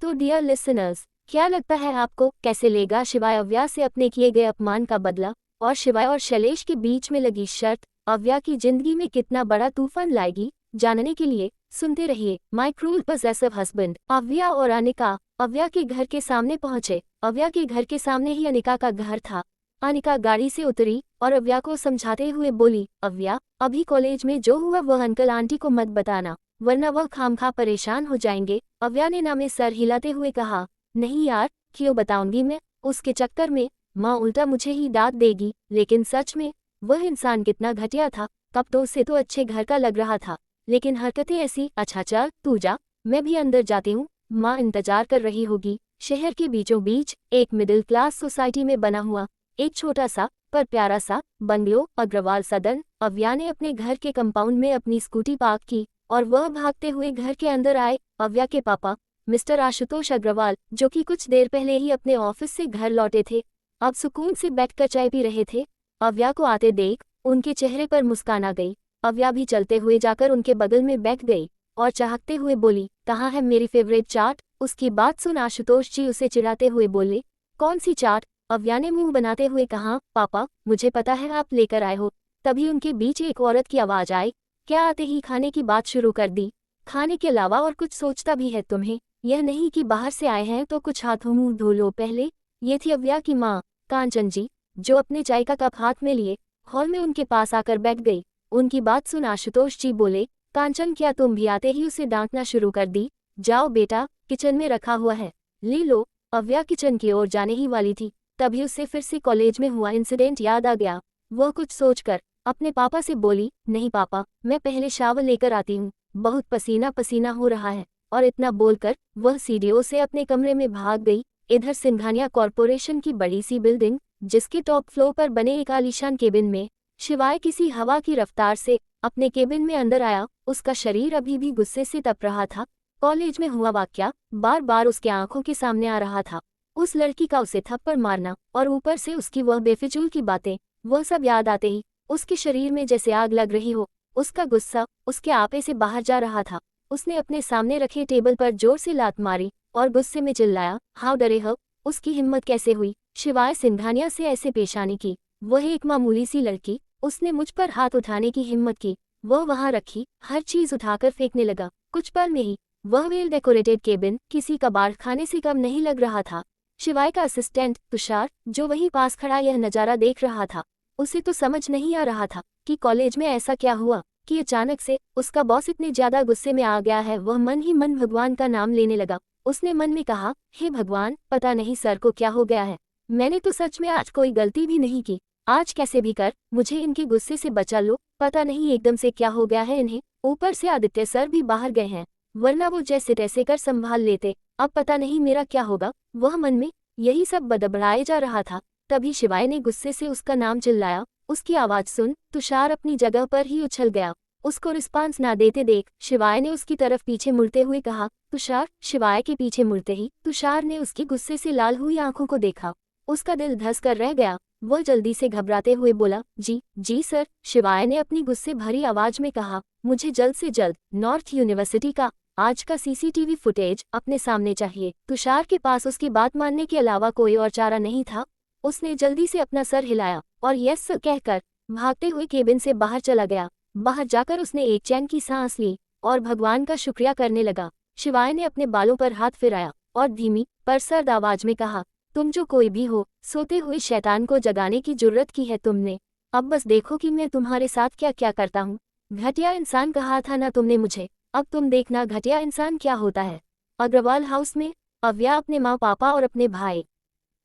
तो डियर लिसनर्स, क्या लगता है आपको, कैसे लेगा शिवाय अव्या से अपने किए गए अपमान का बदला, और शिवाय और शैलेश के बीच में लगी शर्त अव्या की जिंदगी में कितना बड़ा तूफान लाएगी। जानने के लिए सुनते रहिए माय क्रूर पॉसेसिव हस्बैंड। अव्या और अनिका अव्या के घर के सामने पहुंचे। अव्या के घर के सामने ही अनिका का घर था। अनिका गाड़ी से उतरी और अव्या को समझाते हुए बोली, अव्या अभी कॉलेज में जो हुआ वह अंकल आंटी को मत बताना, वरना वह खामखा परेशान हो जाएंगे। अव्या ने ना में सर हिलाते हुए कहा, नहीं यार, क्यों बताऊंगी मैं, उसके चक्कर में माँ उल्टा मुझे ही डांट देगी। लेकिन सच में वह इंसान कितना घटिया था। कब तो उससे तो अच्छे घर का लग रहा था, लेकिन हरकतें ऐसी। अच्छा चल तू जा, मैं भी अंदर जाती हूँ, माँ इंतजार कर रही होगी। शहर के बीचों बीच एक मिडिल क्लास सोसाइटी में बना हुआ एक छोटा सा पर प्यारा सा बंगलो अग्रवाल सदन। अव्या ने अपने घर के कंपाउंड में अपनी स्कूटी पार्क की और वह भागते हुए घर के अंदर आए। अव्या के पापा मिस्टर आशुतोष अग्रवाल, जो कि कुछ देर पहले ही अपने ऑफिस से घर लौटे थे, अब सुकून से बैठकर चाय पी रहे थे। अव्या को आते देख उनके चेहरे पर मुस्कान आ गई। अव्या भी चलते हुए जाकर उनके बगल में बैठ गई और चाहते हुए बोली, कहाँ है मेरी फेवरेट चाट। उसकी बात सुन आशुतोष जी उसे चिढ़ाते हुए बोले, कौन सी चाट। अव्या ने मुंह बनाते हुए कहा, पापा मुझे पता है आप लेकर आए हो। तभी उनके बीच एक औरत की आवाज आई। क्या आते ही खाने की बात शुरू कर दी। खाने के अलावा और कुछ सोचता भी है तुम्हें, यह नहीं कि बाहर से आए हैं तो कुछ हाथों मुंह धो लो पहले। ये थी अव्या की माँ कांचन जी, जो अपने चाय का कप हाथ में लिए हॉल में उनके पास आकर बैठ गई। उनकी बात सुन आशुतोष जी बोले, कांचन क्या तुम भी आते ही उसे डांटना शुरू कर दी। जाओ बेटा, किचन में रखा हुआ है, ले लो। अव्या किचन की ओर जाने ही वाली थी, तभी उसे फिर से कॉलेज में हुआ इंसिडेंट याद आ गया। वह कुछ सोचकर अपने पापा से बोली, नहीं पापा, मैं पहले शावर लेकर आती हूँ, बहुत पसीना पसीना हो रहा है। और इतना बोलकर वह सीढ़ियों से अपने कमरे में भाग गई। इधर सिंघानिया कॉरपोरेशन की बड़ी सी बिल्डिंग, जिसके टॉप फ्लोर पर बने एक आलीशान केबिन में शिवाय किसी हवा की रफ्तार से अपने केबिन में अंदर आया। उसका शरीर अभी भी गुस्से से तप रहा था। कॉलेज में हुआ वाकया बार बार उसके आंखों के सामने आ रहा था। उस लड़की का उसे थप्पड़ मारना और ऊपर से उसकी वह बेफिजूल की बातें, वह सब याद आते ही उसके शरीर में जैसे आग लग रही हो। उसका गुस्सा उसके आपे से बाहर जा रहा था। उसने अपने सामने रखे टेबल पर जोर से लात मारी और गुस्से में चिल्लाया, हाउ डरे हो, उसकी हिम्मत कैसे हुई शिवाय सिंघानिया से ऐसे पेश आने की। वह एक मामूली सी लड़की, उसने मुझ पर हाथ उठाने की हिम्मत की। वह वहां रखी हर चीज उठाकर फेंकने लगा। कुछ पल में ही वह वेल डेकोरेटेड केबिन किसी कबाड़ खाने से कम नहीं लग रहा था। शिवाय का असिस्टेंट तुषार, जो वहीं पास खड़ा यह नजारा देख रहा था, उसे तो समझ नहीं आ रहा था कि कॉलेज में ऐसा क्या हुआ कि अचानक से उसका बॉस इतने ज्यादा गुस्से में आ गया है। वह मन ही मन भगवान का नाम लेने लगा। उसने मन में कहा, हे भगवान, पता नहीं सर को क्या हो गया है, मैंने तो सच में आज कोई गलती भी नहीं की, आज कैसे भी कर मुझे इनके गुस्से से बचा लो, पता नहीं एकदम से क्या हो गया है इन्हें। ऊपर से आदित्य सर भी बाहर गए हैं, वरना वो जैसे तैसे कर संभाल लेते, अब पता नहीं मेरा क्या होगा। वह मन में यही सब बड़बड़ाए जा रहा था। तभी शिवाय ने गुस्से से उसका नाम चिल्लाया। उसकी आवाज सुन तुषार अपनी जगह पर ही उछल गया। उसको रिस्पांस ना देते देख शिवाय ने उसकी तरफ पीछे मुड़ते हुए कहा, तुषार। शिवाय के पीछे मुड़ते ही तुषार ने उसकी गुस्से से लाल हुई आंखों को देखा। उसका दिल धस कर रह गया। वह जल्दी से घबराते हुए बोला, जी सर। शिवाय ने अपनी गुस्से भरी आवाज में कहा, मुझे जल्द से जल्द नॉर्थ यूनिवर्सिटी का आज का सीसीटीवी फुटेज अपने सामने चाहिए। तुषार के पास उसकी बात मानने के अलावा कोई और चारा नहीं था। उसने जल्दी से अपना सर हिलाया और यस सर कहकर भागते हुए केबिन से बाहर चला गया। बाहर जाकर उसने एक चैन की सांस ली और भगवान का शुक्रिया करने लगा। शिवाय ने अपने बालों पर हाथ फिराया और धीमी पर सर्द आवाज में कहा, तुम जो कोई भी हो, सोते हुए शैतान को जगाने की जुर्रत की है तुमने। अब बस देखो कि मैं तुम्हारे साथ क्या क्या करता हूँ। घटिया इंसान कहा था ना तुमने मुझे, अब तुम देखना घटिया इंसान क्या होता है। अग्रवाल हाउस में अव्या अपने माँ पापा और अपने भाई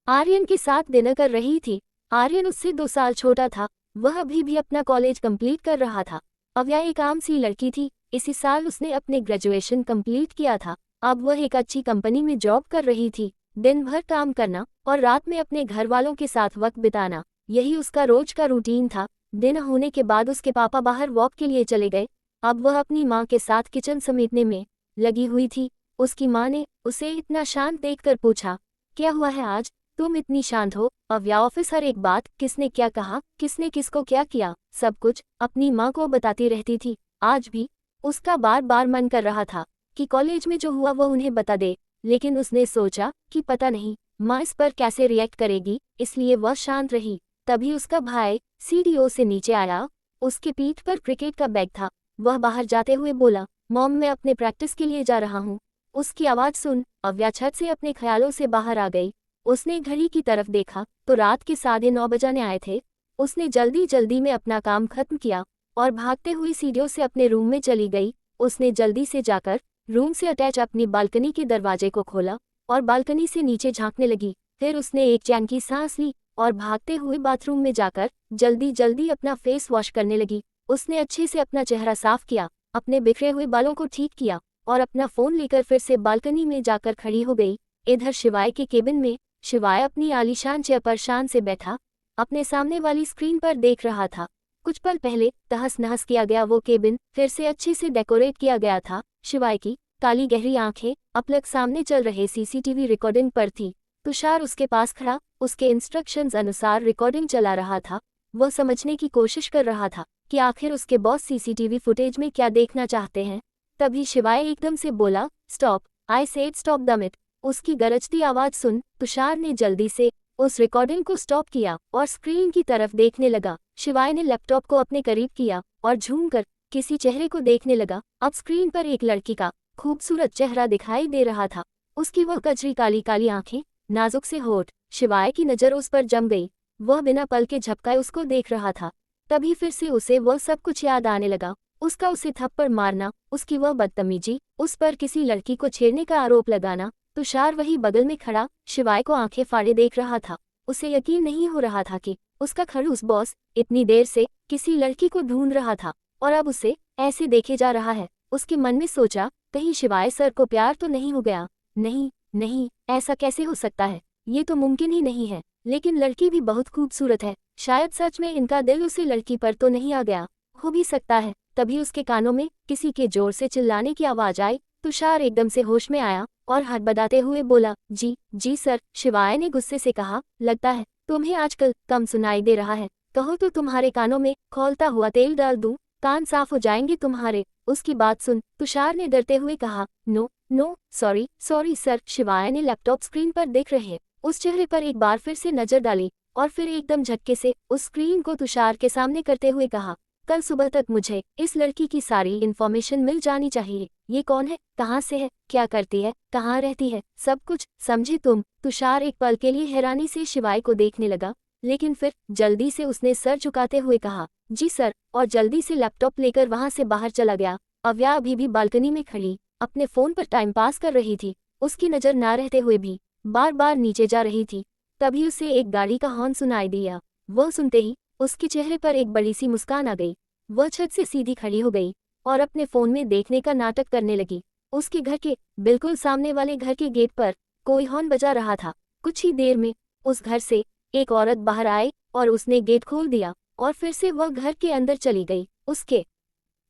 आर्यन के साथ डिनर कर रही थी। आर्यन उससे 2 साल छोटा था। वह अभी भी अपना कॉलेज कंप्लीट कर रहा था। अव्या एक आम सी लड़की थी। इसी साल उसने अपने ग्रेजुएशन कंप्लीट किया था। अब वह एक अच्छी कंपनी में जॉब कर रही थी। दिन भर काम करना और रात में अपने घर वालों के साथ वक्त बिताना, यही उसका रोज का रूटीन था। दिन होने के बाद उसके पापा बाहर वॉक के लिए चले गए। अब वह अपनी माँ के साथ किचन समेटने में लगी हुई थी। उसकी माँ ने उसे इतना शांत देखकर पूछा, क्या हुआ है आज तुम इतनी शांत हो। अव्या ऑफिस हर एक बात, किसने क्या कहा, किसने किसको क्या किया, सब कुछ अपनी माँ को बताती रहती थी। आज भी उसका बार बार मन कर रहा था कि कॉलेज में जो हुआ वह उन्हें बता दे, लेकिन उसने सोचा कि पता नहीं माँ इस पर कैसे रिएक्ट करेगी, इसलिए वह शांत रही। तभी उसका भाई सीढ़ियों से नीचे आया। उसके पीठ पर क्रिकेट का बैग था। वह बाहर जाते हुए बोला, मॉम मैं अपने प्रैक्टिस के लिए जा रहा हूँ। उसकी आवाज़ सुन अव्या छत से अपने ख्यालों से बाहर आ गई। उसने घड़ी की तरफ देखा तो रात के 9:30 बजने आए थे। उसने जल्दी जल्दी में अपना काम खत्म किया और भागते हुए सीढ़ियों से अपने रूम में चली गई। उसने जल्दी से जाकर रूम से अटैच अपनी बालकनी के दरवाजे को खोला और बालकनी से नीचे झांकने लगी। फिर उसने एक चैन की सांस ली और भागते हुए बाथरूम में जाकर जल्दी जल्दी अपना फेस वॉश करने लगी। उसने अच्छे से अपना चेहरा साफ किया, अपने बिखरे हुए बालों को ठीक किया और अपना फ़ोन लेकर फिर से बालकनी में जाकर खड़ी हो गई। इधर शिवाय के केबिन में शिवाय अपनी आलीशान चेयर पर शान से बैठा अपने सामने वाली स्क्रीन पर देख रहा था। कुछ पल पहले तहस नहस किया गया वो केबिन फिर से अच्छे से डेकोरेट किया गया था। शिवाय की काली गहरी आंखें अपलक सामने चल रहे सीसीटीवी रिकॉर्डिंग पर थी। तुषार उसके पास खड़ा उसके इंस्ट्रक्शंस अनुसार रिकॉर्डिंग चला रहा था। वह समझने की कोशिश कर रहा था कि आखिर उसके बॉस सीसीटीवी फुटेज में क्या देखना चाहते हैं। तभी शिवाय एकदम से बोला, stop, I said stop the मिट। उसकी गरजती आवाज़ सुन तुषार ने जल्दी से उस रिकॉर्डिंग को स्टॉप किया और स्क्रीन की तरफ देखने लगा। शिवाय ने लैपटॉप को अपने करीब किया और झूमकर किसी चेहरे को देखने लगा। अब स्क्रीन पर एक लड़की का खूबसूरत चेहरा दिखाई दे रहा था। उसकी वह कजरी काली काली आंखें, नाजुक से होठ। शिवाय की नज़र उस पर जम गई। वह बिना पल के झपकाए उसको देख रहा था। तभी फिर से उसे वह सब कुछ याद आने लगा। उसका उसे थप्पड़ मारना, उसकी वह बदतमीजी, उस पर किसी लड़की को छेड़ने का आरोप लगाना। तुषार वही बगल में खड़ा शिवाय को आंखें फाड़े देख रहा था। उसे यकीन नहीं हो रहा था कि उसका खड़ूस बॉस इतनी देर से किसी लड़की को ढूंढ रहा था और अब उसे ऐसे देखे जा रहा है। उसके मन में सोचा, कहीं शिवाय सर को प्यार तो नहीं हो गया। नहीं नहीं, ऐसा कैसे हो सकता है, ये तो मुमकिन ही नहीं है। लेकिन लड़की भी बहुत खूबसूरत है, शायद सच में इनका दिल उसी लड़की पर तो नहीं आ गया। हो भी सकता है। तभी उसके कानों में किसी के जोर से चिल्लाने की आवाज आई। तुषार एकदम से होश में आया और हड़बड़ाते हुए बोला, जी सर। शिवाय ने गुस्से से कहा, लगता है तुम्हें आजकल कम सुनाई दे रहा है। कहो तो तुम्हारे कानों में खौलता हुआ तेल डाल दूं, कान साफ हो जाएंगे तुम्हारे। उसकी बात सुन तुषार ने डरते हुए कहा, नो सॉरी सर। शिवाय ने लैपटॉप स्क्रीन पर देख रहे उस चेहरे पर एक बार फिर से नजर डाली और फिर एकदम झटके से उस स्क्रीन को तुषार के सामने करते हुए कहा, कल सुबह तक मुझे इस लड़की की सारी इन्फॉर्मेशन मिल जानी चाहिए। ये कौन है, कहाँ से है, क्या करती है, कहाँ रहती है, सब कुछ, समझे तुम। तुषार एक पल के लिए हैरानी से शिवाय को देखने लगा, लेकिन फिर जल्दी से उसने सर झुकाते हुए कहा, जी सर, और जल्दी से लैपटॉप लेकर वहां से बाहर चला गया। अव्या अभी भी बालकनी में खड़ी अपने फोन पर टाइम पास कर रही थी। उसकी नज़र ना रहते हुए भी बार बार नीचे जा रही थी। तभी उसे एक गाड़ी का हॉर्न सुनाई दिया। वह सुनते ही उसके चेहरे पर एक बड़ी सी मुस्कान आ गई। वह छत से सीधी खड़ी हो गई और अपने फ़ोन में देखने का नाटक करने लगी। उसके घर के बिल्कुल सामने वाले घर के गेट पर कोई हॉर्न बजा रहा था। कुछ ही देर में उस घर से एक औरत बाहर आई और उसने गेट खोल दिया और फिर से वह घर के अंदर चली गई। उसके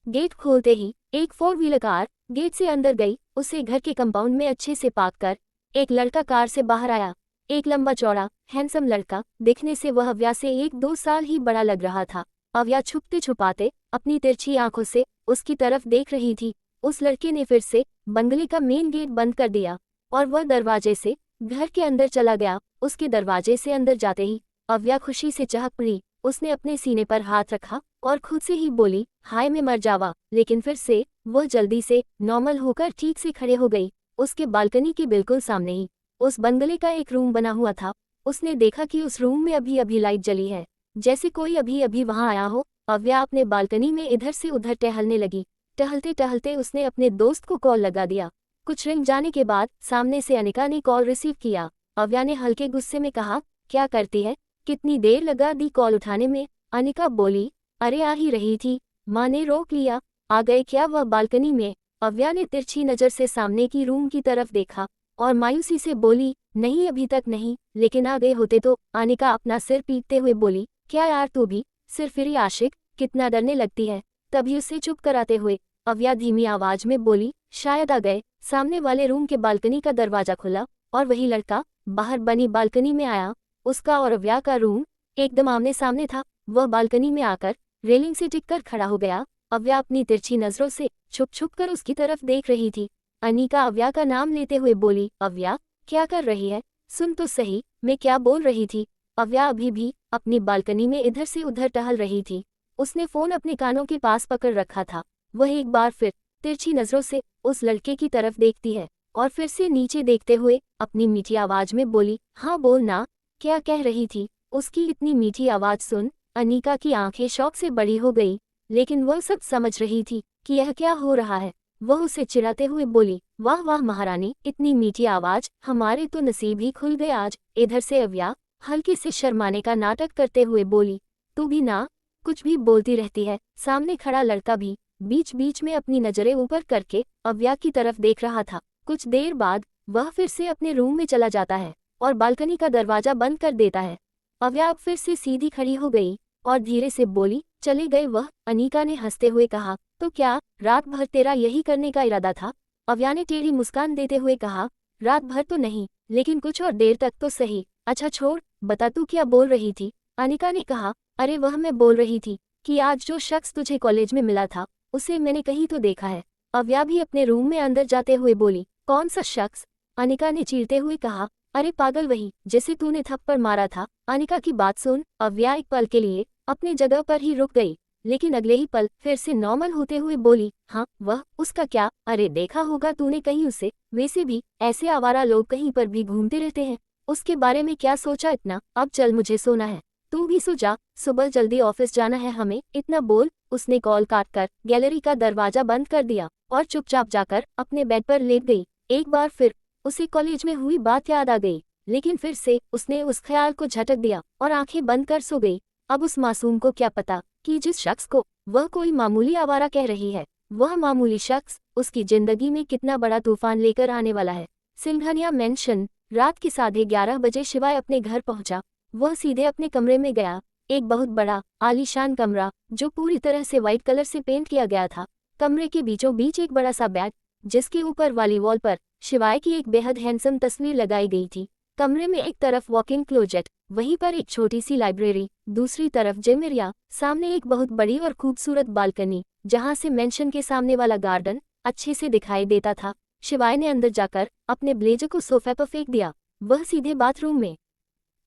गेट खोलते ही एक 4 व्हीलर कार गेट से अंदर गई। उसे घर के कंपाउंड में अच्छे से पार्क कर एक लड़का कार से बाहर आया। एक लंबा चौड़ा हैंडसम लड़का, दिखने से वह अव्या से 1-2 साल ही बड़ा लग रहा था। अव्या छुपते छुपाते अपनी तिरछी आंखों से उसकी तरफ देख रही थी। उस लड़के ने फिर से बंगले का मेन गेट बंद कर दिया और वह दरवाजे से घर के अंदर चला गया। उसके दरवाजे से अंदर जाते ही अव्या खुशी से चहक पड़ी। उसने अपने सीने पर हाथ रखा और खुद से ही बोली, हाय मैं मर जावा। लेकिन फिर से वह जल्दी से नॉर्मल होकर ठीक से खड़े हो गई। उसके बालकनी के बिल्कुल सामने ही उस बंगले का एक रूम बना हुआ था। उसने देखा कि उस रूम में अभी अभी लाइट जली है, जैसे कोई अभी अभी वहां आया हो। अव्या अपने बालकनी में इधर से उधर टहलने लगी। टहलते टहलते उसने अपने दोस्त को कॉल लगा दिया। कुछ रिंग जाने के बाद सामने से अनिका ने कॉल रिसीव किया। अव्या ने हल्के गुस्से में कहा, क्या करती है, कितनी देर लगा दी कॉल उठाने में। अनिका बोली, अरे आ ही रही थी, माँ ने रोक लिया। आ गए क्या वह बालकनी में? अव्या ने तिरछी नज़र से सामने की रूम की तरफ देखा और मायूसी से बोली, नहीं अभी तक नहीं, लेकिन आ गए होते तो। अनिका अपना सिर पीटते हुए बोली, क्या यार तू भी सिर फिरी आशिक, कितना डरने लगती है। तभी उसे चुप कराते हुए अव्या धीमी आवाज में बोली, शायद आ गए। सामने वाले रूम के बालकनी का दरवाजा खुला और वही लड़का बाहर बनी बालकनी में आया। उसका और अव्या का रूम एकदम आमने सामने था। वह बालकनी में आकर रेलिंग से टिक कर खड़ा हो गया। अव्या अपनी तिरछी नजरों से छुप छुप कर उसकी तरफ देख रही थी। अनिका अव्या का नाम लेते हुए बोली, अव्या क्या कर रही है, सुन तो सही मैं क्या बोल रही थी। अव्या अभी भी अपनी बालकनी में इधर से उधर टहल रही थी। उसने फोन अपने कानों के पास पकड़ रखा था वह एक बार फिर तिरछी नजरों से उस लड़के की तरफ देखती है और फिर से नीचे देखते हुए अपनी मीठी आवाज में बोली, हाँ बोल ना, क्या कह रही थी। उसकी इतनी मीठी आवाज सुन अनीका की आंखें शौक से बड़ी हो गई, लेकिन वह सब समझ रही थी कि यह क्या हो रहा है। वह उसे चिढ़ाते हुए बोली, वाह वाह महारानी, इतनी मीठी आवाज, हमारे तो नसीब ही खुल गए आज। इधर से अव्या हल्के से शर्माने का नाटक करते हुए बोली, तू भी ना कुछ भी बोलती रहती है। सामने खड़ा लड़का भी बीच बीच में अपनी नजरें ऊपर करके अव्या की तरफ देख रहा था। कुछ देर बाद वह फिर से अपने रूम में चला जाता है और बालकनी का दरवाजा बंद कर देता है। अव्या अब फिर से सीधी खड़ी हो गई और धीरे से बोली, चले गए वह। अनीका ने हंसते हुए कहा, तो क्या रात भर तेरा यही करने का इरादा था। अव्या ने टेढ़ी मुस्कान देते हुए कहा, रात भर तो नहीं, लेकिन कुछ और देर तक तो सही। अच्छा छोड़, बता तू क्या बोल रही थी। अनीका ने कहा, अरे वह मैं बोल रही थी कि आज जो शख्स तुझे कॉलेज में मिला था उसे मैंने कहीं तो देखा है। अव्या भी अपने रूम में अंदर जाते हुए बोली, कौन सा शख्स। अनीका ने चीरते हुए कहा, अरे पागल, वही जैसे तूने थप्पड़ मारा था। अनीका की बात सुन अव्या एक पल के लिए अपनी जगह पर ही रुक गई, लेकिन अगले ही पल फिर से नॉर्मल होते हुए बोली, हाँ वह, उसका क्या। अरे देखा होगा तूने कहीं उसे, वैसे भी ऐसे आवारा लोग कहीं पर भी घूमते रहते हैं। उसके बारे में क्या सोचा इतना। अब चल, मुझे सोना है, तू भी सो जा, सुबह जल्दी ऑफिस जाना है हमें। इतना बोल उसने कॉल काटकर गैलरी का दरवाजा बंद कर दिया और चुपचाप जाकर अपने बेड पर लेट गई। एक बार फिर उसे कॉलेज में हुई बात याद आ गई, लेकिन फिर से उसने उस ख्याल को झटक दिया और आंखें बंद कर सो गई। अब उस मासूम को क्या पता कि जिस शख्स को वह कोई मामूली आवारा कह रही है, वह मामूली शख्स उसकी जिंदगी में कितना बड़ा तूफान लेकर आने वाला है। सिंघानिया मेंशन। रात के 11:30 बजे शिवाय अपने घर पहुंचा। वह सीधे अपने कमरे में गया। एक बहुत बड़ा आलीशान कमरा जो पूरी तरह से व्हाइट कलर से पेंट किया गया था। कमरे के बीचों बीच एक बड़ा सा बेड, जिसके ऊपर वाली वॉल पर शिवाय की एक बेहद हैंडसम तस्वीर लगाई गई थी। कमरे में एक तरफ वॉकिंग क्लोजेट, वहीं पर एक छोटी सी लाइब्रेरी, दूसरी तरफ जिम एरिया, सामने एक बहुत बड़ी और खूबसूरत बालकनी जहां से मेंशन के सामने वाला गार्डन अच्छे से दिखाई देता था। शिवाय ने अंदर जाकर अपने ब्लेजर को सोफे पर फेंक दिया। वह सीधे बाथरूम में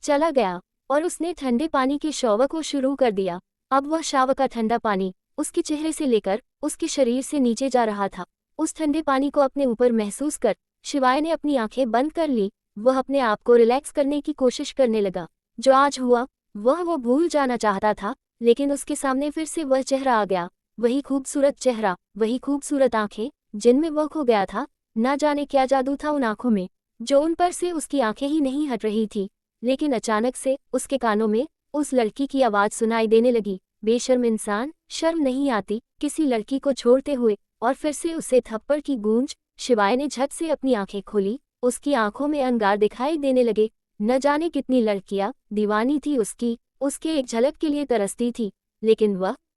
चला गया और उसने ठंडे पानी के शॉवर को शुरू कर दिया। अब वह शावर का ठंडा पानी उसके चेहरे से लेकर उसके शरीर से नीचे जा रहा था। उस ठंडे पानी को अपने ऊपर महसूस कर शिवाय ने अपनी आंखें बंद कर ली। वह अपने आप को रिलैक्स करने की कोशिश करने लगा। जो आज हुआ वह वो भूल जाना चाहता था, लेकिन उसके सामने फिर से वह चेहरा आ गया। वही खूबसूरत चेहरा, वही खूबसूरत आंखें जिनमें वह खो गया था। ना जाने क्या जादू था उन आंखों में, जो उन पर से उसकी आंखें ही नहीं हट रही थी। लेकिन अचानक से उसके कानों में उस लड़की की आवाज सुनाई देने लगी, बेशर्म इंसान, शर्म नहीं आती किसी लड़की को छोड़ते हुए। और फिर से उसे थप्पड़ की गूंज। शिवाय ने झट से अपनी आंखें खोली। उसकी आंखों में अंगार दिखाई देने लगे। न जाने कितनी लड़कियां दीवानी थी उसके एक झलक के लिए तरसती थी, लेकिन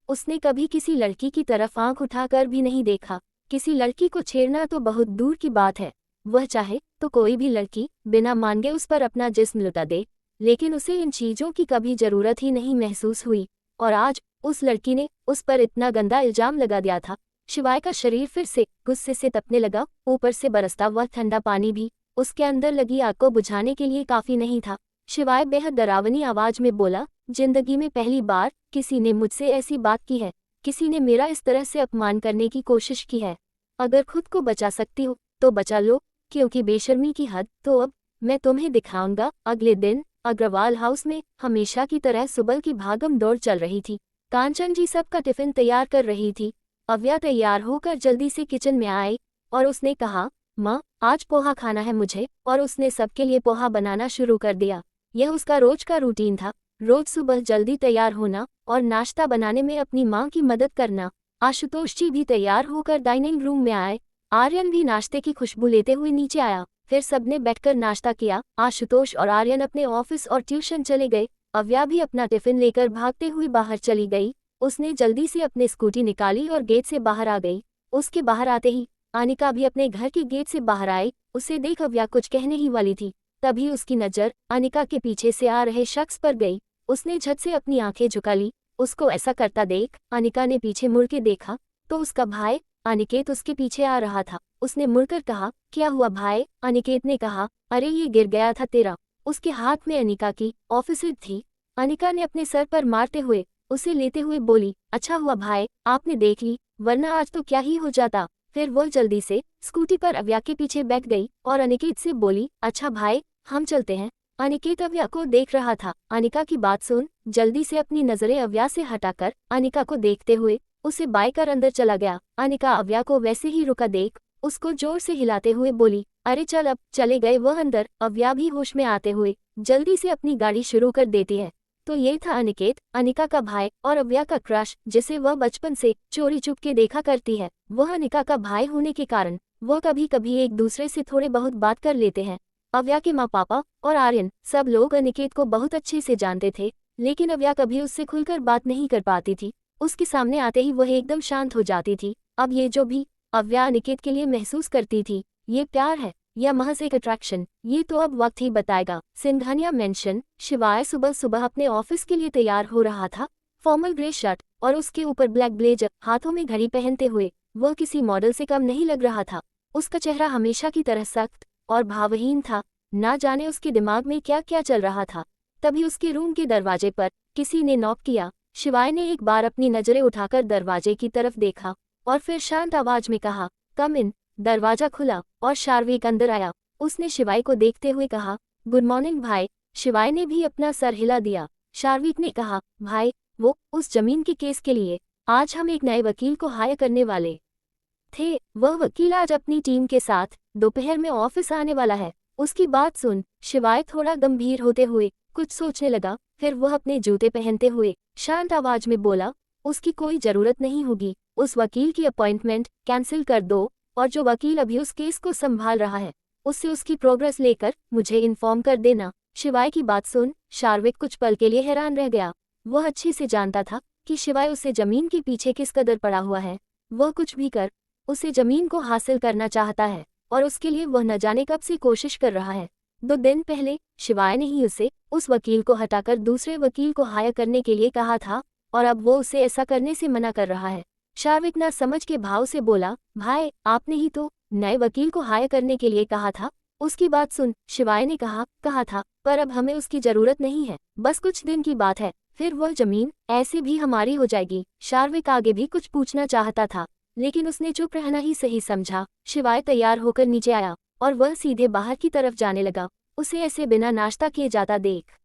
उसने कभी किसी लड़की की तरफ आंख उठाकर भी नहीं देखा। किसी लड़की को छेड़ना तो बहुत दूर की बात है, वह चाहे तो कोई भी लड़की बिना मांगे उस पर अपना जिस्म लुटा दे, लेकिन उसे इन चीजों की कभी जरूरत ही नहीं महसूस हुई। और आज उस लड़की ने उस पर इतना गंदा इल्जाम लगा दिया था। शिवाय का शरीर फिर से गुस्से से तपने लगा। ऊपर से बरसता हुआ ठंडा पानी भी उसके अंदर लगी आग को बुझाने के लिए काफी नहीं था। शिवाय बेहद डरावनी आवाज में बोला, जिंदगी में पहली बार किसी ने मुझसे ऐसी बात की है, किसी ने मेरा इस तरह से अपमान करने की कोशिश की है। अगर खुद को बचा सकती हो तो बचा लो, क्योंकि बेशर्मी की हद तो अब मैं तुम्हें दिखाऊंगा। अगले दिन अग्रवाल हाउस में हमेशा की तरह सुबह की भागम दौड़ चल रही थी। कांचन जी सबका टिफिन तैयार कर रही थी। अव्या तैयार होकर जल्दी से किचन में आई और उसने कहा, माँ आज पोहा खाना है मुझे। और उसने सबके लिए पोहा बनाना शुरू कर दिया। यह उसका रोज का रूटीन था, रोज सुबह जल्दी तैयार होना और नाश्ता बनाने में अपनी माँ की मदद करना। आशुतोष जी भी तैयार होकर डाइनिंग रूम में आए। आर्यन भी नाश्ते की खुशबू लेते हुए नीचे आया। फिर सबने बैठकर नाश्ता किया। आशुतोष और आर्यन अपने ऑफिस और ट्यूशन चले गए। अव्या भी अपना टिफिन लेकर भागते हुए बाहर चली गई। उसने जल्दी से अपनी स्कूटी निकाली और गेट से बाहर आ गई। उसके बाहर आते ही अनिका भी अपने घर के गेट से बाहर आई। उसे देख अव्या कुछ कहने ही वाली थी, तभी उसकी नज़र अनिका के पीछे से आ रहे शख्स पर गई। उसने झट से अपनी आंखें झुका ली। उसको ऐसा करता देख अनिका ने पीछे मुड़ के देखा तो उसका भाई अनिकेत उसके पीछे आ रहा था। उसने मुड़कर कहा, क्या हुआ भाई। अनिकेत ने कहा, अरे ये गिर गया था तेरा। उसके हाथ में अनिका की ऑफिस थी। अनिका ने अपने सर पर मारते हुए उसे लेते हुए बोली, अच्छा हुआ भाई आपने देख ली। वरना आज तो क्या ही हो जाता। फिर वो जल्दी से स्कूटी पर अव्या के पीछे बैठ गई और अनिकेत से बोली, अच्छा भाई हम चलते हैं। अनिकेत अव्या को देख रहा था। अनिका की बात सुन जल्दी से अपनी नजरें अव्या से हटाकर अनिका को देखते हुए उसे बाय कर अंदर चला गया। अनिका अव्या को वैसे ही रुका देख उसको जोर से हिलाते हुए बोली, अरे चल अब। चले गए वह अंदर। अव्या भी होश में आते हुए जल्दी से अपनी गाड़ी शुरू कर देती है। तो ये था अनिकेत, अनिका का भाई और अव्या का क्रश, जिसे वह बचपन से चोरी चुप के देखा करती है। वह अनिका का भाई होने के कारण वह कभी कभी एक दूसरे से थोड़े बहुत बात कर लेते हैं। अव्या के माँ पापा और आर्यन सब लोग अनिकेत को बहुत अच्छे से जानते थे, लेकिन अव्या कभी उससे खुलकर बात नहीं कर पाती थी। उसके सामने आते ही वह एकदम शांत हो जाती थी। अब ये जो भी अव्या अनिकेत के लिए महसूस करती थी, ये प्यार है या महज एक अट्रैक्शन, ये तो अब वक्त ही बताएगा। सिंघानिया मेंशन। शिवाय सुबह सुबह अपने ऑफिस के लिए तैयार हो रहा था। फॉर्मल ग्रे शर्ट और उसके ऊपर ब्लैक ब्लेजर, हाथों में घड़ी पहनते हुए वह किसी मॉडल से कम नहीं लग रहा था। उसका चेहरा हमेशा की तरह सख्त और भावहीन था। ना जाने उसके दिमाग में क्या क्या चल रहा था। तभी उसके रूम के दरवाजे पर किसी ने नॉक किया। शिवाय ने एक बार अपनी नजरें उठाकर दरवाजे की तरफ देखा और फिर शांत आवाज में कहा, कम इन। दरवाजा खुला और शार्विक अंदर आया। उसने शिवाय को देखते हुए कहा, गुड मॉर्निंग भाई। शिवाय ने भी अपना सर हिला दिया। शार्विक ने कहा, भाई वो उस जमीन के केस के लिए आज हम एक नए वकील को हायर करने वाले थे। वह वकील आज अपनी टीम के साथ दोपहर में ऑफिस आने वाला है। उसकी बात सुन शिवाय थोड़ा गंभीर होते हुए कुछ सोचने लगा। फिर वह अपने जूते पहनते हुए शांत आवाज में बोला, उसकी कोई जरूरत नहीं होगी। उस वकील की अपॉइंटमेंट कैंसिल कर दो और जो वकील अभी उस केस को संभाल रहा है उससे उसकी प्रोग्रेस लेकर मुझे इन्फॉर्म कर देना। शिवाय की बात सुन शार्विक कुछ पल के लिए हैरान रह गया। वह अच्छे से जानता था कि शिवाय उसे जमीन के पीछे किस कदर पड़ा हुआ है। वह कुछ भी कर उसे जमीन को हासिल करना चाहता है और उसके लिए वह न जाने कब से कोशिश कर रहा है। 2 दिन पहले शिवाय ने ही उसे उस वकील को हटाकर दूसरे वकील को हायर करने के लिए कहा था और अब वो उसे ऐसा करने से मना कर रहा है। शार्विक ना समझ के भाव से बोला, भाई आपने ही तो नए वकील को हायर करने के लिए कहा था। उसकी बात सुन शिवाय ने कहा था, पर अब हमें उसकी जरूरत नहीं है। बस कुछ दिन की बात है, फिर वह जमीन ऐसे भी हमारी हो जाएगी। शार्विक आगे भी कुछ पूछना चाहता था, लेकिन उसने चुप रहना ही सही समझा। शिवाय तैयार होकर नीचे आया और वह सीधे बाहर की तरफ जाने लगा। उसे ऐसे बिना नाश्ता किए जाता देख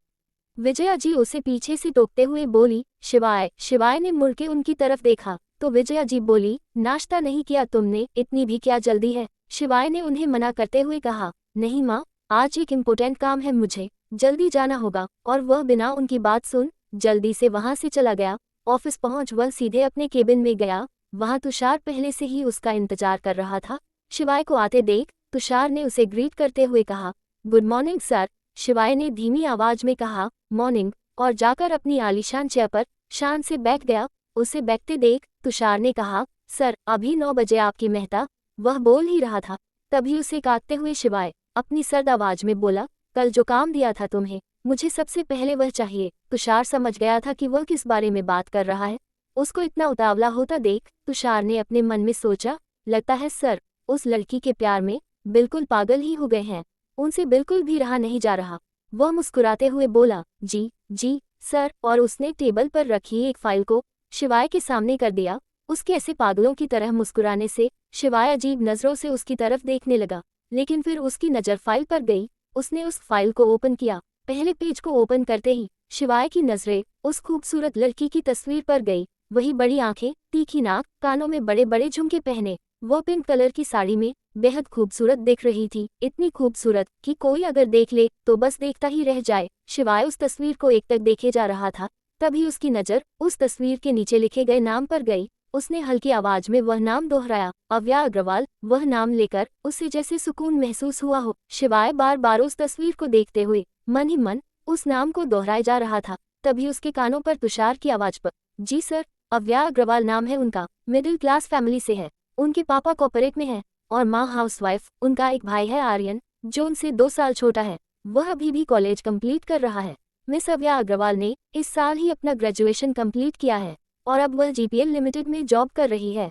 विजया जी उसे पीछे से टोकते हुए बोली, शिवाय। शिवाय ने मुड़ के उनकी तरफ देखा तो विजया जी बोली, नाश्ता नहीं किया तुमने, इतनी भी क्या जल्दी है। शिवाय ने उन्हें मना करते हुए कहा, नहीं माँ, आज एक इम्पोर्टेंट काम है, मुझे जल्दी जाना होगा। और वह बिना उनकी बात सुन जल्दी से वहां से चला गया। ऑफिस पहुंच वह सीधे अपने केबिन में गया। वहां तुषार पहले से ही उसका इंतजार कर रहा था। शिवाय को आते देख तुषार ने उसे ग्रीट करते हुए कहा, गुड मॉर्निंग सर। शिवाय ने धीमी आवाज में कहा, मॉर्निंग, और जाकर अपनी आलीशान चेयर पर शान से बैठ गया। उसे बैठते देख तुषार ने कहा, सर अभी 9 बजे आपकी मेहता। वह बोल ही रहा था, तभी उसे काटते हुए शिवाय अपनी सर्द आवाज में बोला, कल जो काम दिया था तुम्हें, मुझे सबसे पहले वह चाहिए। तुषार समझ गया था कि वह किस बारे में बात कर रहा है। उसको इतना उतावला होता देख तुषार ने अपने मन में सोचा, लगता है सर उस लड़की के प्यार में बिल्कुल पागल ही हो गए हैं, उनसे बिल्कुल भी रहा नहीं जा रहा। वह मुस्कुराते हुए बोला, जी सर, और उसने टेबल पर रखी एक फाइल को शिवाय के सामने कर दिया। उसके ऐसे पागलों की तरह मुस्कुराने से शिवाय अजीब नजरों से उसकी तरफ देखने लगा, लेकिन फिर उसकी नज़र फाइल पर गई। उसने उस फाइल को ओपन किया। पहले पेज को ओपन करते ही शिवाय की नजरें उस खूबसूरत लड़की की तस्वीर पर गई। वही बड़ी आंखें, तीखी नाक, कानों में बड़े बड़े झुमके पहने, वो पिंक कलर की साड़ी में बेहद खूबसूरत दिख रही थी। इतनी खूबसूरत कि कोई अगर देख ले तो बस देखता ही रह जाए। शिवाय उस तस्वीर को एकटक देखे जा रहा था, तभी उसकी नज़र उस तस्वीर के नीचे लिखे गए नाम पर गई। उसने हल्की आवाज में वह नाम दोहराया, अव्या अग्रवाल। वह नाम लेकर उसे जैसे सुकून महसूस हुआ हो। शिवाय बार बार उस तस्वीर को देखते हुए मन ही मन उस नाम को दोहराए जा रहा था। तभी उसके कानों पर तुषार की आवाज पर, जी सर, अव्या अग्रवाल नाम है उनका, मिडिल क्लास फैमिली से है। उनके पापा कॉर्पोरेट में हैं और माँ हाउसवाइफ। उनका एक भाई है आर्यन, जो उनसे 2 साल छोटा है। वह अभी भी कॉलेज कंप्लीट कर रहा है। मिस अव्या अग्रवाल ने इस साल ही अपना ग्रेजुएशन कंप्लीट किया है और अब वह जीपीएल लिमिटेड में जॉब कर रही है।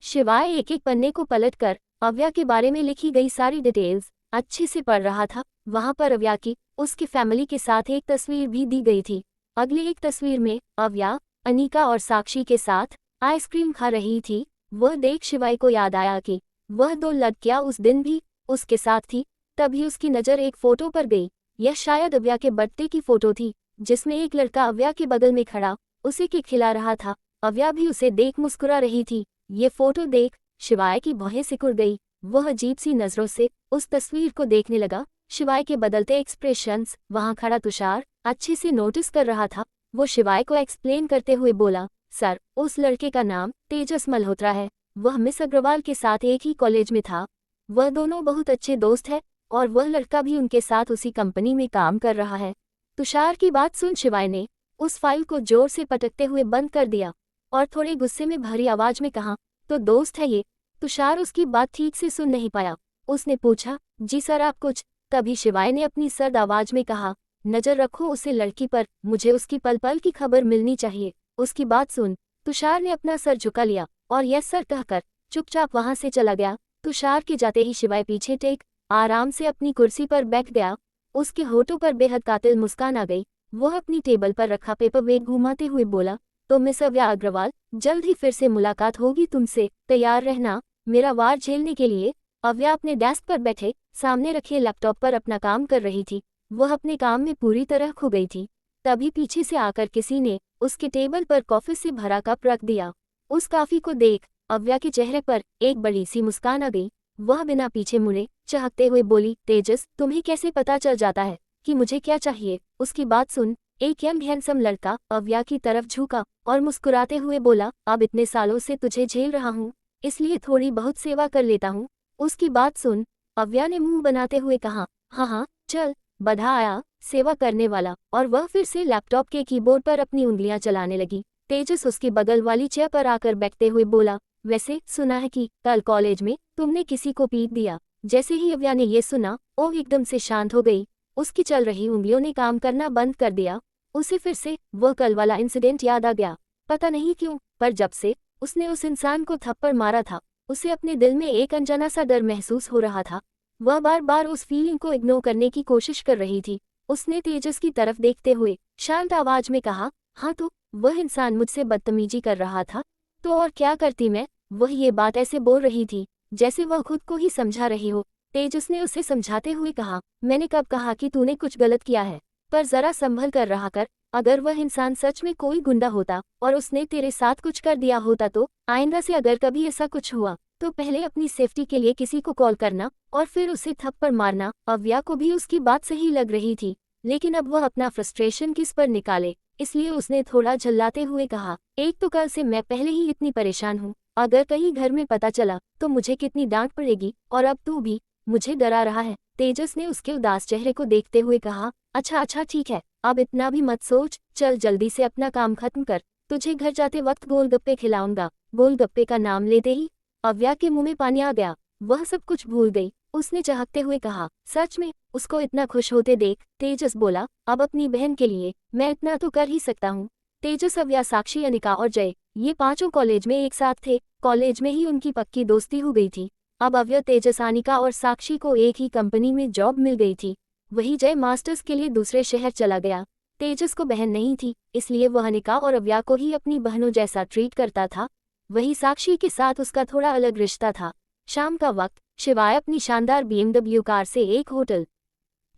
शिवाय एक एक पन्ने को पलटकर अव्या के बारे में लिखी गई सारी डिटेल्स अच्छे से पढ़ रहा था। वहां पर अव्या की उसकी फैमिली के साथ एक तस्वीर भी दी गई थी। अगली एक तस्वीर में अव्या, अनिका और साक्षी के साथ आइसक्रीम खा रही थी। वह देख शिवाय को याद आया कि वह 2 लड़कियां उस दिन भी उसके साथ थी। तभी उसकी नज़र एक फोटो पर गई। यह शायद अव्या के बर्थडे की फोटो थी, जिसमें एक लड़का अव्या के बगल में खड़ा उसे केक खिला रहा था। अव्या भी उसे देख मुस्कुरा रही थी। ये फोटो देख शिवाय की भौहें सिकुड़ गई। वह अजीब सी नजरों से उस तस्वीर को देखने लगा। शिवाय के बदलते एक्सप्रेशंस वहां खड़ा तुषार अच्छे से नोटिस कर रहा था। वो शिवाय को एक्सप्लेन करते हुए बोला, सर, उस लड़के का नाम तेजस मल्होत्रा है। वह मिस अग्रवाल के साथ एक ही कॉलेज में था। वह दोनों बहुत अच्छे दोस्त हैं और वह लड़का भी उनके साथ उसी कंपनी में काम कर रहा है। तुषार की बात सुन शिवाय ने उस फाइल को जोर से पटकते हुए बंद कर दिया और थोड़े गुस्से में भरी आवाज में कहा, तो दोस्त है ये? तुषार उसकी बात ठीक से सुन नहीं पाया। उसने पूछा, जी सर, आप कुछ? तभी शिवाय ने अपनी सर्द आवाज में कहा, नजर रखो उसे लड़की पर, मुझे उसकी पल पल की खबर मिलनी चाहिए। उसकी बात सुन तुषार ने अपना सर झुका लिया और यस सर कहकर चुपचाप वहां से चला गया। तुषार के जाते ही शिवाय पीछे टेक आराम से अपनी कुर्सी पर बैठ गया। उसके होठों पर बेहद कातिल मुस्कान आ गई। वह अपनी टेबल पर रखा पेपर वेग घुमाते हुए बोला, तो मिस अव्या अग्रवाल, जल्द ही फिर से मुलाकात होगी तुमसे, तैयार रहना मेरा वार झेलने के लिए। अव्या अपने डेस्क पर बैठे सामने रखे लैपटॉप पर अपना काम कर रही थी। वह अपने काम में पूरी तरह खो गई थी। तभी पीछे से आकर किसी ने उसके टेबल पर कॉफी से भरा कप रख दिया। उस कॉफी को देख अव्या के चेहरे पर एक बड़ी सी मुस्कान आ गई। वह बिना पीछे मुड़े चहकते हुए बोली, तेजस, तुम्हें कैसे पता चल जाता है कि मुझे क्या चाहिए? उसकी बात सुन एक यंग हैंडसम लड़का अव्या की तरफ झुका और मुस्कुराते हुए बोला, अब इतने सालों से तुझे झेल रहा हूँ, इसलिए थोड़ी बहुत सेवा कर लेता हूँ। उसकी बात सुन अव्या ने मुंह बनाते हुए कहा, हाँ हाँ चल, बधा आया सेवा करने वाला। और वह फिर से लैपटॉप के कीबोर्ड पर अपनी उंगलियां चलाने लगी। तेजस उसकी बगल वाली चेयर पर आकर बैठते हुए बोला, वैसे सुना है कि कल कॉलेज में तुमने किसी को पीट दिया। जैसे ही अव्या ने ये सुना वो एकदम से शांत हो गई। उसकी चल रही उंगलियों ने काम करना बंद कर दिया। उसे फिर से वह कल वाला इंसिडेंट याद आ गया। पता नहीं क्यों, पर जब से उसने उस इंसान को थप्पड़ मारा था उसे अपने दिल में एक अनजाना सा डर महसूस हो रहा था। वह बार बार उस फीलिंग को इग्नोर करने की कोशिश कर रही थी। उसने तेजस की तरफ देखते हुए शांत आवाज में कहा, हाँ तो वह इंसान मुझसे बदतमीजी कर रहा था तो और क्या करती मैं? वह ये बात ऐसे बोल रही थी जैसे वह खुद को ही समझा रही हो। तेजस ने उसे समझाते हुए कहा, मैंने कब कहा कि तूने कुछ गलत किया है? पर जरा संभल कर रहा कर। अगर वह इंसान सच में कोई गुंडा होता और उसने तेरे साथ कुछ कर दिया होता तो आइंदा से अगर कभी ऐसा कुछ हुआ तो पहले अपनी सेफ्टी के लिए किसी को कॉल करना और फिर उसे थप्पड़ मारना। अव्या को भी उसकी बात सही लग रही थी, लेकिन अब वह अपना फ्रस्ट्रेशन किस पर निकाले, इसलिए उसने थोड़ा झल्लाते हुए कहा, एक तो कल से मैं पहले ही इतनी परेशान हूँ, अगर कहीं घर में पता चला तो मुझे कितनी डांट पड़ेगी, और अब तू भी मुझे डरा रहा है। तेजस ने उसके उदास चेहरे को देखते हुए कहा, अच्छा अच्छा ठीक है, अब इतना भी मत सोच, चल जल्दी से अपना काम खत्म कर, तुझे घर जाते वक्त गोलगप्पे खिलाऊंगा। गोलगप्पे का नाम लेते ही अव्या के मुंह में पानी आ गया। वह सब कुछ भूल गई। उसने चहकते हुए कहा, सच में? उसको इतना खुश होते देख तेजस बोला, अब अपनी बहन के लिए मैं इतना तो कर ही सकता हूँ। तेजस, अव्या, साक्षी, अनिका और जय ये पांचों कॉलेज में एक साथ थे। कॉलेज में ही उनकी पक्की दोस्ती हो गई थी। अब अव्या, तेजस, अनिका और साक्षी को एक ही कंपनी में जॉब मिल गई थी। वही जय मास्टर्स के लिए दूसरे शहर चला गया। तेजस को बहन नहीं थी, इसलिए वह अनिका और अव्या को ही अपनी बहनों जैसा ट्रीट करता था। वही साक्षी के साथ उसका थोड़ा अलग रिश्ता था। शाम का वक्त शिवाय अपनी शानदार BMW कार से एक होटल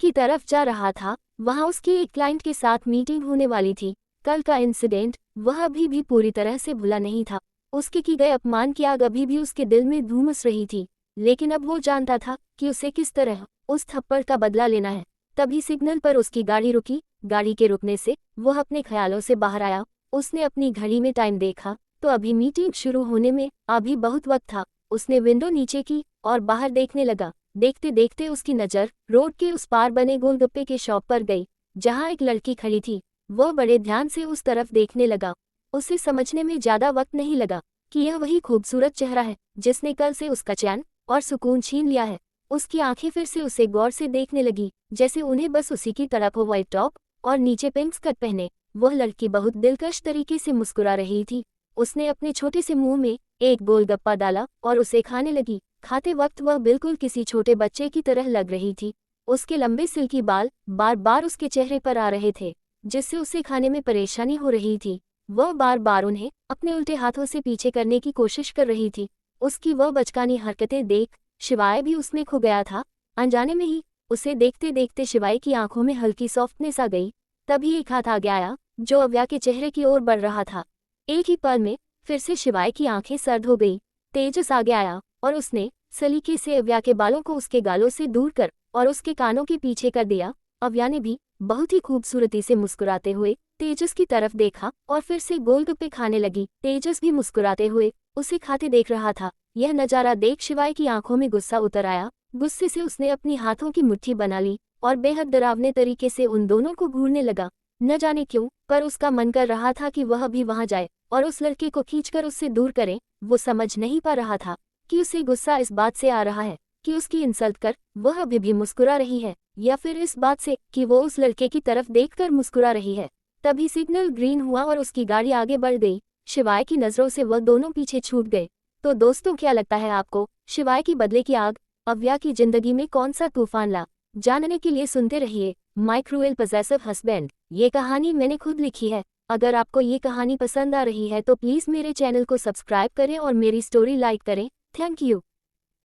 की तरफ जा रहा था। वहां उसकी एक क्लाइंट के साथ मीटिंग होने वाली थी। कल का इंसिडेंट वह अभी भी पूरी तरह से भुला नहीं था। उसके की गए अपमान की आग अभी भी उसके दिल में धूमस रही थी, लेकिन अब वो जानता था कि उसे किस तरह उस थप्पड़ का बदला लेना है। तभी सिग्नल पर उसकी गाड़ी रुकी। गाड़ी के रुकने से वह अपने ख्यालों से बाहर आया। उसने अपनी घड़ी में टाइम देखा तो अभी मीटिंग शुरू होने में अभी बहुत वक्त था। उसने विंडो नीचे की और बाहर देखने लगा। देखते देखते उसकी नज़र रोड के उस पार बने गोलगप्पे के शॉप पर गई, जहां एक लड़की खड़ी थी। वह बड़े ध्यान से उस तरफ देखने लगा। उसे समझने में ज्यादा वक्त नहीं लगा कि यह वही खूबसूरत चेहरा है जिसने कल से उसका चैन और सुकून छीन लिया है। उसकी आंखें फिर से उसे गौर से देखने लगी, जैसे उन्हें बस उसी की तड़प हो। व्हाइट टॉप और नीचे पिंक स्कर्ट पहने वह लड़की बहुत दिलकश तरीके से मुस्कुरा रही थी। उसने अपने छोटे से मुंह में एक गोलगप्पा डाला और उसे खाने लगी। खाते वक्त वह बिल्कुल किसी छोटे बच्चे की तरह लग रही थी। उसके लंबे सिल्की बाल बार बार उसके चेहरे पर आ रहे थे, जिससे उसे खाने में परेशानी हो रही थी। वह बार बार उन्हें अपने उल्टे हाथों से पीछे करने की कोशिश कर रही थी। उसकी वह बचकानी हरकतें देख शिवाय भी उसमें खो गया था। अनजाने में ही उसे देखते देखते शिवाय की आंखों में हल्की सॉफ्टनेस आ गई। तभी एक हाथ आगे आया जो अव्या के चेहरे की ओर बढ़ रहा था। एक ही पल में फिर से शिवाय की आंखें सर्द हो गई। तेजस आगे आया और उसने सलीके से अव्या के बालों को उसके गालों से दूर कर और उसके कानों के पीछे कर दिया। अव्या ने भी बहुत ही खूबसूरती से मुस्कुराते हुए तेजस की तरफ देखा और फिर से गोलगप्पे खाने लगी। तेजस भी मुस्कुराते हुए उसे खाते देख रहा था। यह नजारा देख शिवाय की आंखों में गुस्सा उतर आया। गुस्से से उसने अपनी हाथों की मुट्ठी बना ली और बेहद डरावने तरीके से उन दोनों को घूरने लगा। न जाने क्यों पर उसका मन कर रहा था कि वह भी वहां जाए और उस लड़के को खींचकर उससे दूर करे। वो समझ नहीं पा रहा था कि उसे गुस्सा इस बात से आ रहा है कि उसकी इंसल्ट कर वह अभी भी मुस्कुरा रही है, या फिर इस बात से कि वो उस लड़के की तरफ देखकर मुस्कुरा रही है। तभी सिग्नल ग्रीन हुआ और उसकी गाड़ी आगे बढ़ गई। शिवाय की नजरों से वह दोनों पीछे छूट गए। तो दोस्तों, क्या लगता है आपको, शिवाय की बदले की आग अव्या की जिंदगी में कौन सा तूफान ला? जानने के लिए सुनते रहिए माय क्रूएल पजेसिव हस्बैंड। ये कहानी मैंने खुद लिखी है। अगर आपको ये कहानी पसंद आ रही है तो प्लीज मेरे चैनल को सब्सक्राइब करें और मेरी स्टोरी लाइक करें। Thank you.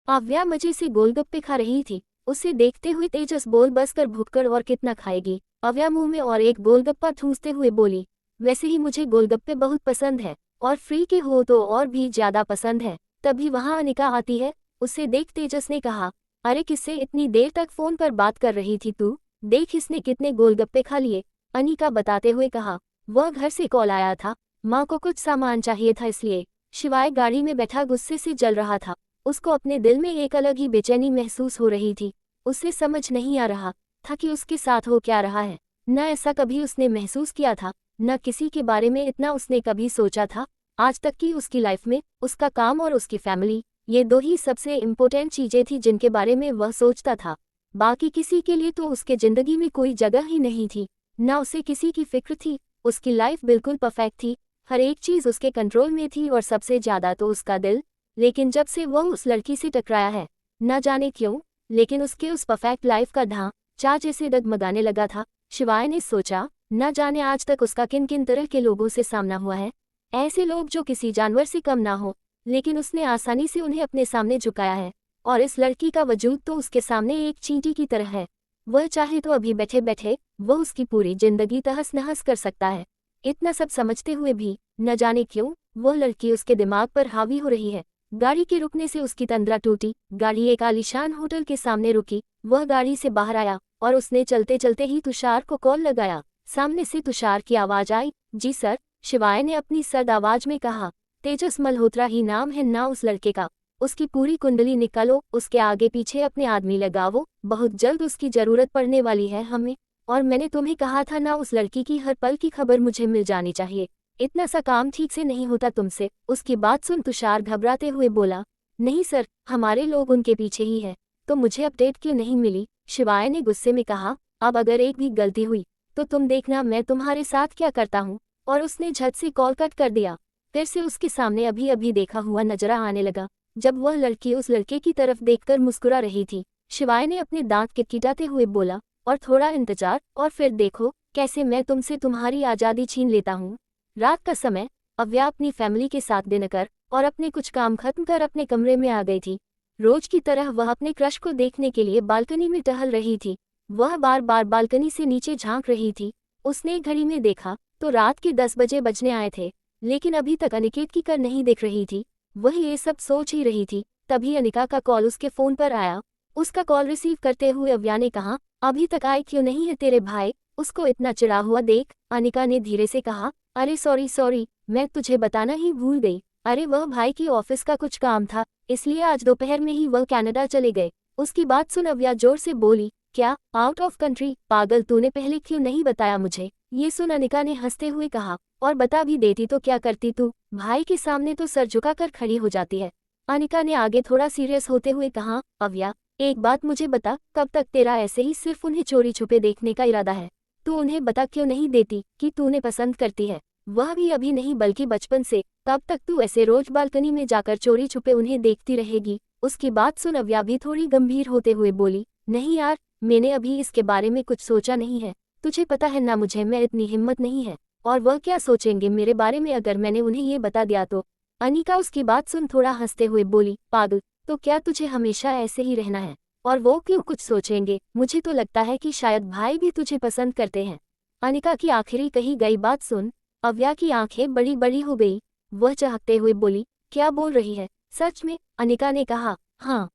अव्या मजे से गोलगप्पे खा रही थी। उसे देखते हुए तेजस बोल बसकर भूखकर और कितना खाएगी। अव्या मुंह में और एक गोलगप्पा ठूंसते हुए बोली, वैसे ही मुझे गोलगप्पे बहुत पसंद है और फ्री के हो तो और भी ज्यादा पसंद है। तभी वहां अनिका आती है। उसे देख तेजस ने कहा, अरे किससे इतनी देर तक फोन पर बात कर रही थी तू? देख इसने कितने गोलगप्पे खा लिए। अनिका बताते हुए कहा, वह घर से कॉल आया था, माँ को कुछ सामान चाहिए था इसलिए। शिवाय गाड़ी में बैठा गुस्से से जल रहा था। उसको अपने दिल में एक अलग ही बेचैनी महसूस हो रही थी। उसे समझ नहीं आ रहा था कि उसके साथ हो क्या रहा है। न ऐसा कभी उसने महसूस किया था, न किसी के बारे में इतना उसने कभी सोचा था। आज तक की उसकी लाइफ में उसका काम और उसकी फैमिली, ये दो ही सबसे इम्पोर्टेंट चीजें थी जिनके बारे में वह सोचता था। बाकी किसी के लिए तो उसके जिंदगी में कोई जगह ही नहीं थी। न उसे किसी की फिक्र थी। उसकी लाइफ बिल्कुल परफेक्ट थी। हर एक चीज उसके कंट्रोल में थी और सबसे ज्यादा तो उसका दिल। लेकिन जब से वह उस लड़की से टकराया है, न जाने क्यों, लेकिन उसके उस परफेक्ट लाइफ का ढांचा जैसे डगमगाने लगा था। शिवाय ने सोचा, न जाने आज तक उसका किन किन तरह के लोगों से सामना हुआ है। ऐसे लोग जो किसी जानवर से कम ना हो, लेकिन उसने आसानी से उन्हें अपने सामने झुकाया है। और इस लड़की का वजूद तो उसके सामने एक चींटी की तरह है। वह चाहे तो अभी बैठे बैठे वह उसकी पूरी जिंदगी तहस नहस कर सकता है। इतना सब समझते हुए भी न जाने क्यों वह लड़की उसके दिमाग पर हावी हो रही है। गाड़ी के रुकने से उसकी तंद्रा टूटी। गाड़ी एक आलीशान होटल के सामने रुकी। वह गाड़ी से बाहर आया और उसने चलते चलते ही तुषार को कॉल लगाया। सामने से तुषार की आवाज आई, जी सर। शिवाय ने अपनी सर्द आवाज में कहा, तेजस मल्होत्रा ही नाम है ना उस लड़के का। उसकी पूरी कुंडली निकालो, उसके आगे पीछे अपने आदमी लगाओ, बहुत जल्द उसकी जरूरत पड़ने वाली है हमें। और मैंने तुम्हें कहा था ना, उस लड़की की हर पल की खबर मुझे मिल जानी चाहिए। इतना सा काम ठीक से नहीं होता तुमसे। उसकी बात सुन तुषार घबराते हुए बोला, नहीं सर, हमारे लोग उनके पीछे ही है, तो मुझे अपडेट क्यों नहीं मिली? शिवाय ने गुस्से में कहा, अब अगर एक भी गलती हुई तो तुम देखना मैं तुम्हारे साथ क्या करता हूँ। और उसने झट से कॉल कट कर दिया। फिर से उसके सामने अभी अभी देखा हुआ नजरा आने लगा, जब वह लड़की उस लड़के की तरफ देखकर मुस्कुरा रही थी। शिवाय ने अपने दांत किटकिटाते हुए बोला, और थोड़ा इंतजार और फिर देखो कैसे मैं तुमसे तुम्हारी आज़ादी छीन लेता हूँ। रात का समय, अव्या अपनी फैमिली के साथ डिनर कर और अपने कुछ काम खत्म कर अपने कमरे में आ गई थी। रोज की तरह वह अपने क्रश को देखने के लिए बालकनी में टहल रही थी। वह बार बार बालकनी से नीचे झांक रही थी। उसने घड़ी में देखा तो रात के 10 बजे बजने आए थे, लेकिन अभी तक अनिकेत की कर नहीं दिख रही थी। वह ये सब सोच ही रही थी, तभी अनिका का कॉल उसके फोन पर आया। उसका कॉल रिसीव करते हुए अव्या ने कहा, अभी तक आए क्यों नहीं है तेरे भाई? उसको इतना चिढ़ा हुआ देख अनिका ने धीरे से कहा, अरे सॉरी, मैं तुझे बताना ही भूल गई। अरे वह भाई की ऑफिस का कुछ काम था, इसलिए आज दोपहर में ही वह कनाडा चले गए। उसकी बात सुन अव्या जोर से बोली, क्या आउट ऑफ कंट्री? पागल, तूने पहले क्यों नहीं बताया मुझे? ये सुन अनिका ने हंसते हुए कहा, और बता भी देती तो क्या करती तू? भाई के सामने तो सर झुकाकर खड़ी हो जाती है। अनिका ने आगे थोड़ा सीरियस होते हुए कहा, अव्या एक बात मुझे बता, कब तक तेरा ऐसे ही सिर्फ उन्हें चोरी छुपे देखने का इरादा है? तू उन्हें बता क्यों नहीं देती कि तू उन्हें पसंद करती है? वह भी अभी नहीं बल्कि बचपन से। कब तक तू ऐसे रोज बालकनी में जाकर चोरी छुपे उन्हें देखती रहेगी? उसकी बात सुन अव्या भी थोड़ी गंभीर होते हुए बोली, नहीं यार, मैंने अभी इसके बारे में कुछ सोचा नहीं है। तुझे पता है ना मुझे में इतनी हिम्मत नहीं है। और वह क्या सोचेंगे मेरे बारे में अगर मैंने उन्हें ये बता दिया तो। अनिका उसकी बात सुन थोड़ा हंसते हुए बोली, पागल, तो क्या तुझे हमेशा ऐसे ही रहना है? और वो क्यों कुछ सोचेंगे? मुझे तो लगता है कि शायद भाई भी तुझे पसंद करते हैं। अनिका की आखिरी कही गई बात सुन अव्या की आंखें बड़ी बड़ी हो गई। वह चहकते हुए बोली, क्या बोल रही है? सच में? अनिका ने कहा, हाँ,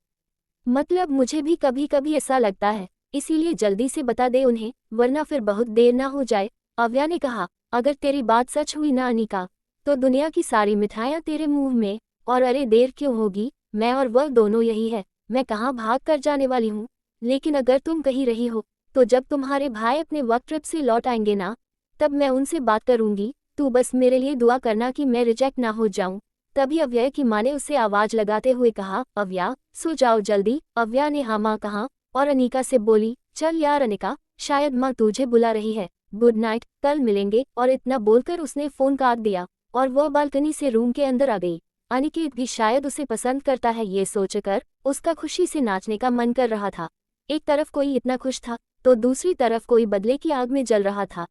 मतलब मुझे भी कभी कभी ऐसा लगता है, इसीलिए जल्दी से बता दे उन्हें, वरना फिर बहुत देर ना हो जाए। अव्या ने कहा, अगर तेरी बात सच हुई ना अनिका, तो दुनिया की सारी मिठाइयाँ तेरे मुंह में। और अरे देर क्यों होगी, मैं और वह दोनों यही है, मैं कहाँ भाग कर जाने वाली हूँ। लेकिन अगर तुम कहीं रही हो, तो जब तुम्हारे भाई अपने वर्क ट्रिप से लौट आएंगे ना, तब मैं उनसे बात करूंगी। तू बस मेरे लिए दुआ करना कि मैं रिजेक्ट ना हो जाऊं। तभी अव्या की माँ ने उसे आवाज लगाते हुए कहा, अव्या, सो जाओ जल्दी। अव्या ने हाँ माँ कहा और अनिका से बोली, चल यार अनिका, शायद माँ तुझे बुला रही है, गुड नाइट, कल मिलेंगे। और इतना बोलकर उसने फोन काट दिया और वह बालकनी से रूम के अंदर आ गई। अनिकेत भी शायद उसे पसंद करता है ये सोचकर उसका खुशी से नाचने का मन कर रहा था। एक तरफ कोई इतना खुश था तो दूसरी तरफ कोई बदले की आग में जल रहा था।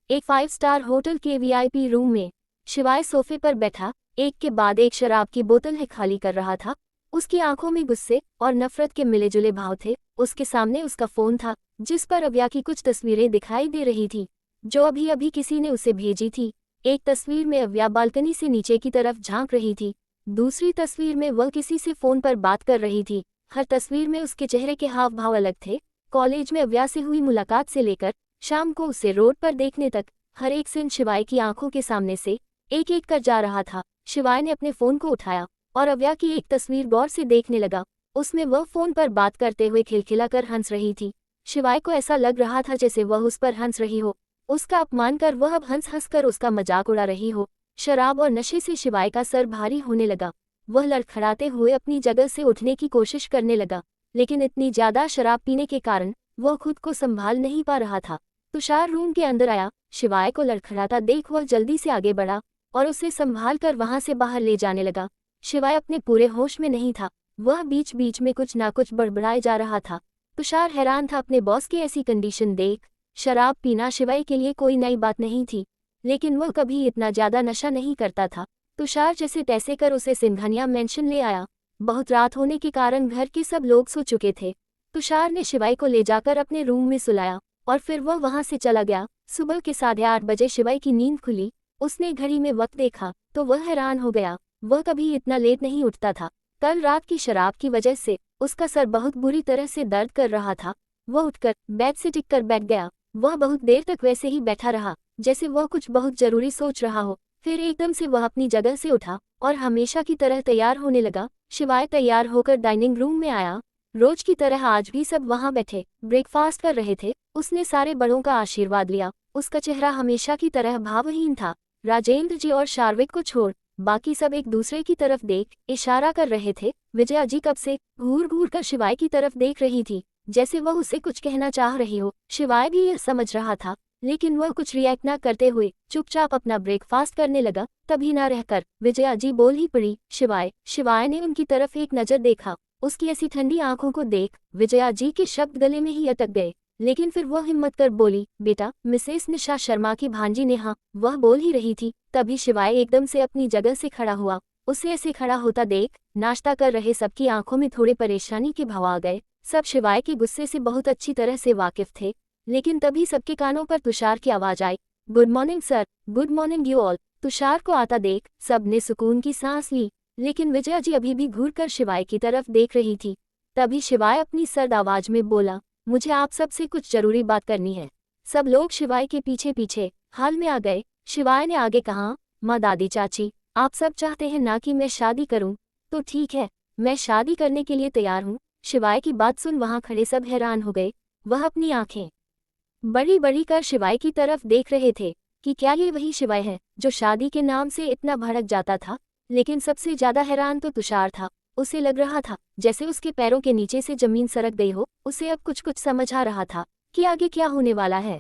एक 5 स्टार होटल के वीआईपी रूम में शिवाय सोफे पर बैठा एक के बाद एक शराब की बोतल है खाली कर रहा था। उसकी आंखों में गुस्से और नफरत के मिले-जुले भाव थे। उसके सामने उसका फोन था जिस पर अव्या की कुछ तस्वीरें दिखाई दे रही थी जो अभी अभी किसी ने उसे भेजी थी। एक तस्वीर में अव्या बालकनी से नीचे की तरफ झांक रही थी, दूसरी तस्वीर में वह किसी से फोन पर बात कर रही थी। हर तस्वीर में उसके चेहरे के हाव भाव अलग थे। कॉलेज में अव्या से हुई मुलाकात से लेकर शाम को उसे रोड पर देखने तक हर एक सीन शिवाय की आंखों के सामने से एक एक कर जा रहा था। शिवाय ने अपने फोन को उठाया और अव्या की एक तस्वीर गौर से देखने लगा। उसमें वह फोन पर बात करते हुए खिलखिलाकर हंस रही थी। शिवाय को ऐसा लग रहा था जैसे वह उस पर हंस रही हो, उसका अपमान कर वह अब हंस हंस कर उसका मजाक उड़ा रही हो। शराब और नशे से शिवाय का सर भारी होने लगा। वह लड़खड़ाते हुए अपनी जगह से उठने की कोशिश करने लगा, लेकिन इतनी ज्यादा शराब पीने के कारण वह खुद को संभाल नहीं पा रहा था। तुषार रूम के अंदर आया। शिवाय को लड़खड़ाता देख वह जल्दी से आगे बढ़ा और उसे संभाल कर वहां से बाहर ले जाने लगा। शिवाय अपने पूरे होश में नहीं था, वह बीच बीच में कुछ ना कुछ बड़बड़ाए जा रहा था। तुषार हैरान था अपने बॉस की ऐसी कंडीशन देख। शराब पीना शिवाय के लिए कोई नई बात नहीं थी, लेकिन वह कभी इतना ज्यादा नशा नहीं करता था। तुषार जैसे तैसे कर उसे सिंघानिया मेंशन ले आया। बहुत रात होने के कारण घर के सब लोग सो चुके थे। तुषार ने शिवाय को ले जाकर अपने रूम में सुलाया और फिर वह वहां से चला गया। सुबह के 8:30 बजे शिवाय की नींद खुली। उसने घड़ी में वक्त देखा तो वह हैरान हो गया, वह कभी इतना लेट नहीं उठता था। कल रात की शराब की वजह से उसका सर बहुत बुरी तरह से दर्द कर रहा था। वह उठकर बेड से टिक कर बैठ गया। वह बहुत देर तक वैसे ही बैठा रहा जैसे वह कुछ बहुत जरूरी सोच रहा हो। फिर एकदम से वह अपनी जगह से उठा और हमेशा की तरह तैयार होने लगा। शिवाय तैयार होकर डाइनिंग रूम में आया। रोज की तरह आज भी सब वहां बैठे ब्रेकफास्ट कर रहे थे। उसने सारे बड़ों का आशीर्वाद लिया। उसका चेहरा हमेशा की तरह भावहीन था। राजेंद्र जी और शार्विक को छोड़ बाकी सब एक दूसरे की तरफ देख इशारा कर रहे थे। विजया जी कब से घूर घूर कर शिवाय की तरफ देख रही थी जैसे वह उसे कुछ कहना चाह रही हो। शिवाय भी यह समझ रहा था, लेकिन वह कुछ रिएक्ट न करते हुए चुपचाप अपना ब्रेकफास्ट करने लगा। तभी न रहकर विजया जी बोल ही पड़ी, शिवाय। शिवाय ने उनकी तरफ एक नजर देखा। उसकी ऐसी ठंडी आंखों को देख विजया जी के शब्द गले में ही अटक गए, लेकिन फिर वह हिम्मत कर बोली, बेटा, मिसेस निशा शर्मा की भांजी नेहा। वह बोल ही रही थी, तभी शिवाय एकदम से अपनी जगह से खड़ा हुआ। उसे ऐसे खड़ा होता देख नाश्ता कर रहे सबकी आंखों में थोड़े परेशानी के भाव आ गए। सब शिवाय के गुस्से से बहुत अच्छी तरह से वाकिफ थे, लेकिन तभी सबके कानों पर तुषार की आवाज आई, good morning sir, good morning you all. Tushar को आता देख सबने सुकून की सांस ली, लेकिन विजया जी अभी भी घूर कर शिवाय की तरफ देख रही थी। तभी शिवाय अपनी सर्द आवाज में बोला, मुझे आप सबसे कुछ जरूरी बात करनी है। सब लोग शिवाय के पीछे पीछे हाल में आ गए। शिवाय ने आगे कहा, माँ, दादी, चाची, आप सब चाहते हैं ना कि मैं शादी करूं, तो ठीक है, मैं शादी करने के लिए तैयार हूं। शिवाय की बात सुन वहां खड़े सब हैरान हो गए। वह अपनी आंखें बड़ी बड़ी कर शिवाय की तरफ देख रहे थे कि क्या ये वही शिवाय है जो शादी के नाम से इतना भड़क जाता था। लेकिन सबसे ज्यादा हैरान तो तुषार था। उसे लग रहा था जैसे उसके पैरों के नीचे से जमीन सरक गई हो। उसे अब कुछ कुछ समझ आ रहा था कि आगे क्या होने वाला है।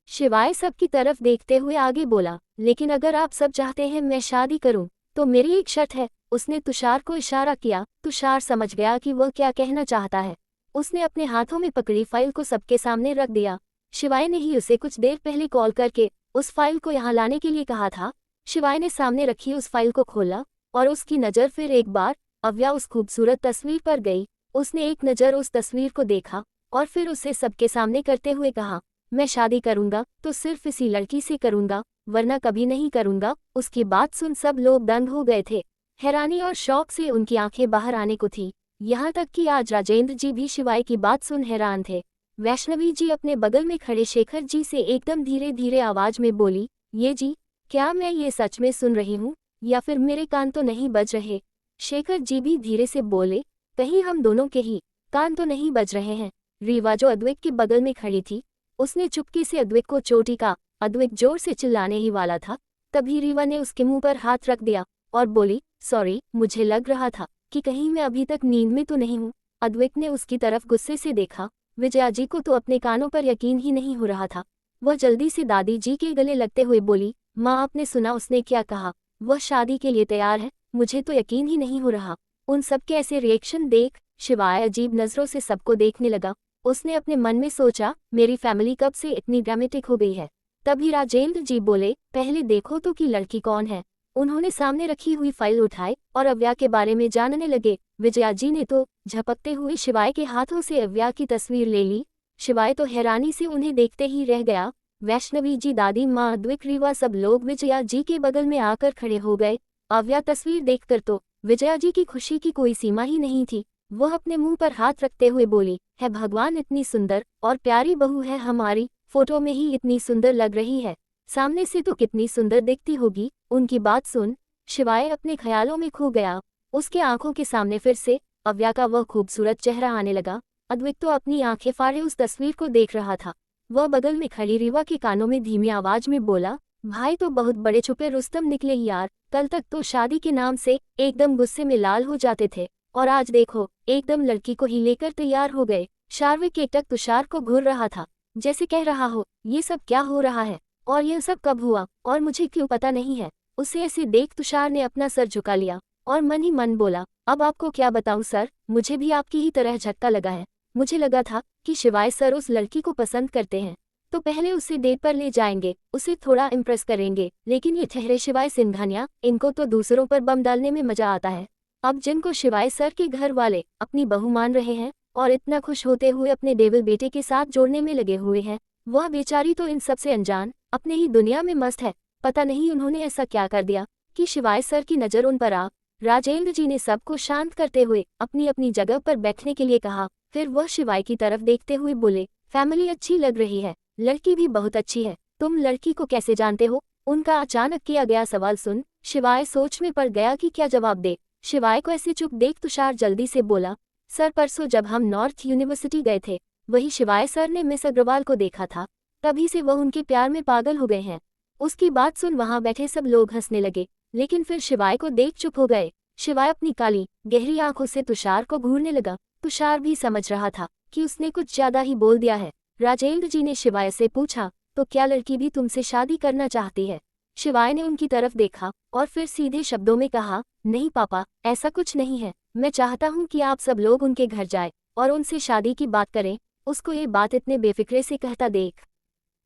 शिवाय सबकी तरफ देखते हुए आगे बोला, लेकिन अगर आप सब चाहते हैं मैं शादी करूं, तो मेरी एक शर्त है। उसने तुषार को इशारा किया। तुषार समझ गया कि वह क्या कहना चाहता है। उसने अपने हाथों में पकड़ी फाइल को सबके सामने रख दिया। शिवाय ने ही उसे कुछ देर पहले कॉल करके उस फाइल को यहाँ लाने के लिए कहा था। शिवाय ने सामने रखी उस फाइल को खोला और उसकी नज़र फिर एक बार अव्या उस खूबसूरत तस्वीर पर गई। उसने एक नज़र उस तस्वीर को देखा और फिर उसे सबके सामने करते हुए कहा, मैं शादी करूंगा तो सिर्फ इसी लड़की से करूंगा, वरना कभी नहीं करूंगा। उसकी बात सुन सब लोग दंग हो गए थे। हैरानी और शौक से उनकी आंखें बाहर आने को थी। यहाँ तक कि आज राजेंद्र जी भी शिवाय की बात सुन हैरान थे। वैष्णवी जी अपने बगल में खड़े शेखर जी से एकदम धीरे धीरे आवाज में बोली, ये जी, क्या मैं ये सच में सुन रही हूँ या फिर मेरे कान तो नहीं बज रहे? शेखर जी भी धीरे से बोले, कहीं हम दोनों के ही कान तो नहीं बज रहे हैं? रीवा जो अद्वैत के बगल में खड़ी थी, उसने चुपके से अद्वैत को चोटी का। अद्वैत जोर से चिल्लाने ही वाला था, तभी रीवा ने उसके मुंह पर हाथ रख दिया और बोली, सॉरी, मुझे लग रहा था कि कहीं मैं अभी तक नींद में तो नहीं हूँ। अद्वैत ने उसकी तरफ गुस्से से देखा। विजया जी को तो अपने कानों पर यकीन ही नहीं हो रहा था। वह जल्दी से दादी जी के गले लगते हुए बोली, माँ आपने सुना उसने क्या कहा? वह शादी के लिए तैयार है। मुझे तो यकीन ही नहीं हो रहा। उन सबके ऐसे रिएक्शन देख शिवाय अजीब नज़रों से सबको देखने लगा। उसने अपने मन में सोचा, मेरी फैमिली कब से इतनी ड्रामेटिक हो गई है? तभी राजेंद्र जी बोले, पहले देखो तो कि लड़की कौन है। उन्होंने सामने रखी हुई फाइल उठाई और अव्या के बारे में जानने लगे। विजया जी ने तो झपकते हुए शिवाय के हाथों से अव्या की तस्वीर ले ली। शिवाय तो हैरानी से उन्हें देखते ही रह गया। वैष्णवी जी, दादी माँ, अद्वैत, रीवा सब लोग विजया जी के बगल में आकर खड़े हो गए। अव्या तस्वीर देखकर तो विजया जी की खुशी की कोई सीमा ही नहीं थी। वह अपने मुंह पर हाथ रखते हुए बोली, है भगवान, इतनी सुंदर और प्यारी बहू है हमारी। फोटो में ही इतनी सुंदर लग रही है, सामने से तो कितनी सुंदर दिखती होगी। उनकी बात सुन शिवाय अपने ख्यालों में खो गया। उसके आंखों के सामने फिर से अव्या का वह खूबसूरत चेहरा आने लगा। अद्वैत तो अपनी आंखें फाड़े उस तस्वीर को देख रहा था। वह बगल में खड़ी रीवा के कानों में धीमी आवाज में बोला, भाई तो बहुत बड़े छुपे रुस्तम निकले यार। कल तक तो शादी के नाम से एकदम गुस्से में लाल हो जाते थे और आज देखो एकदम लड़की को ही लेकर तैयार हो गए। शार्विक एकटक तुषार को घूर रहा था, जैसे कह रहा हो, ये सब क्या हो रहा है और यह सब कब हुआ और मुझे क्यों पता नहीं है। उसे ऐसे देख तुषार ने अपना सर झुका लिया और मन ही मन बोला, अब आपको क्या बताऊं सर, मुझे भी आपकी ही तरह झटका लगा है। मुझे लगा था कि शिवाय सर उस लड़की को पसंद करते हैं तो पहले उसे डेट पर ले जाएंगे, उसे थोड़ा इम्प्रेस करेंगे, लेकिन ये ठहरे शिवाय सिंघानिया, इनको तो दूसरों पर बम डालने में मजा आता है। अब जिनको शिवाय सर के घर वाले अपनी बहू मान रहे हैं और इतना खुश होते हुए अपने डेविल बेटे के साथ जोड़ने में लगे हुए हैं, वह बेचारी तो इन सब से अनजान अपने ही दुनिया में मस्त है। पता नहीं उन्होंने ऐसा क्या कर दिया कि शिवाय सर की नज़र उन पर आ। राजेंद्र जी ने सबको शांत करते हुए अपनी अपनी जगह पर बैठने के लिए कहा। फिर वह शिवाय की तरफ देखते हुए बोले, फैमिली अच्छी लग रही है, लड़की भी बहुत अच्छी है। तुम लड़की को कैसे जानते हो? उनका अचानक किया गया सवाल सुन शिवाय सोच में पड़ गया कि क्या जवाब दे। शिवाय को ऐसे चुप देख तुषार जल्दी से बोला, सर परसों जब हम नॉर्थ यूनिवर्सिटी गए थे, वही शिवाय सर ने मिस अग्रवाल को देखा था, तभी से वह उनके प्यार में पागल हो गए हैं। उसकी बात सुन वहां बैठे सब लोग हंसने लगे, लेकिन फिर शिवाय को देख चुप हो गए। शिवाय अपनी काली गहरी आंखों से तुषार को घूरने लगा। तुषार भी समझ रहा था कि उसने कुछ ज्यादा ही बोल दिया है। राजेंद्र जी ने शिवाय से पूछा, तो क्या लड़की भी तुमसे शादी करना चाहती है? शिवाय ने उनकी तरफ देखा और फिर सीधे शब्दों में कहा, नहीं पापा, ऐसा कुछ नहीं है। मैं चाहता हूँ कि आप सब लोग उनके घर जाए और उनसे शादी की बात करें। उसको ये बात इतने बेफिक्रे से कहता देख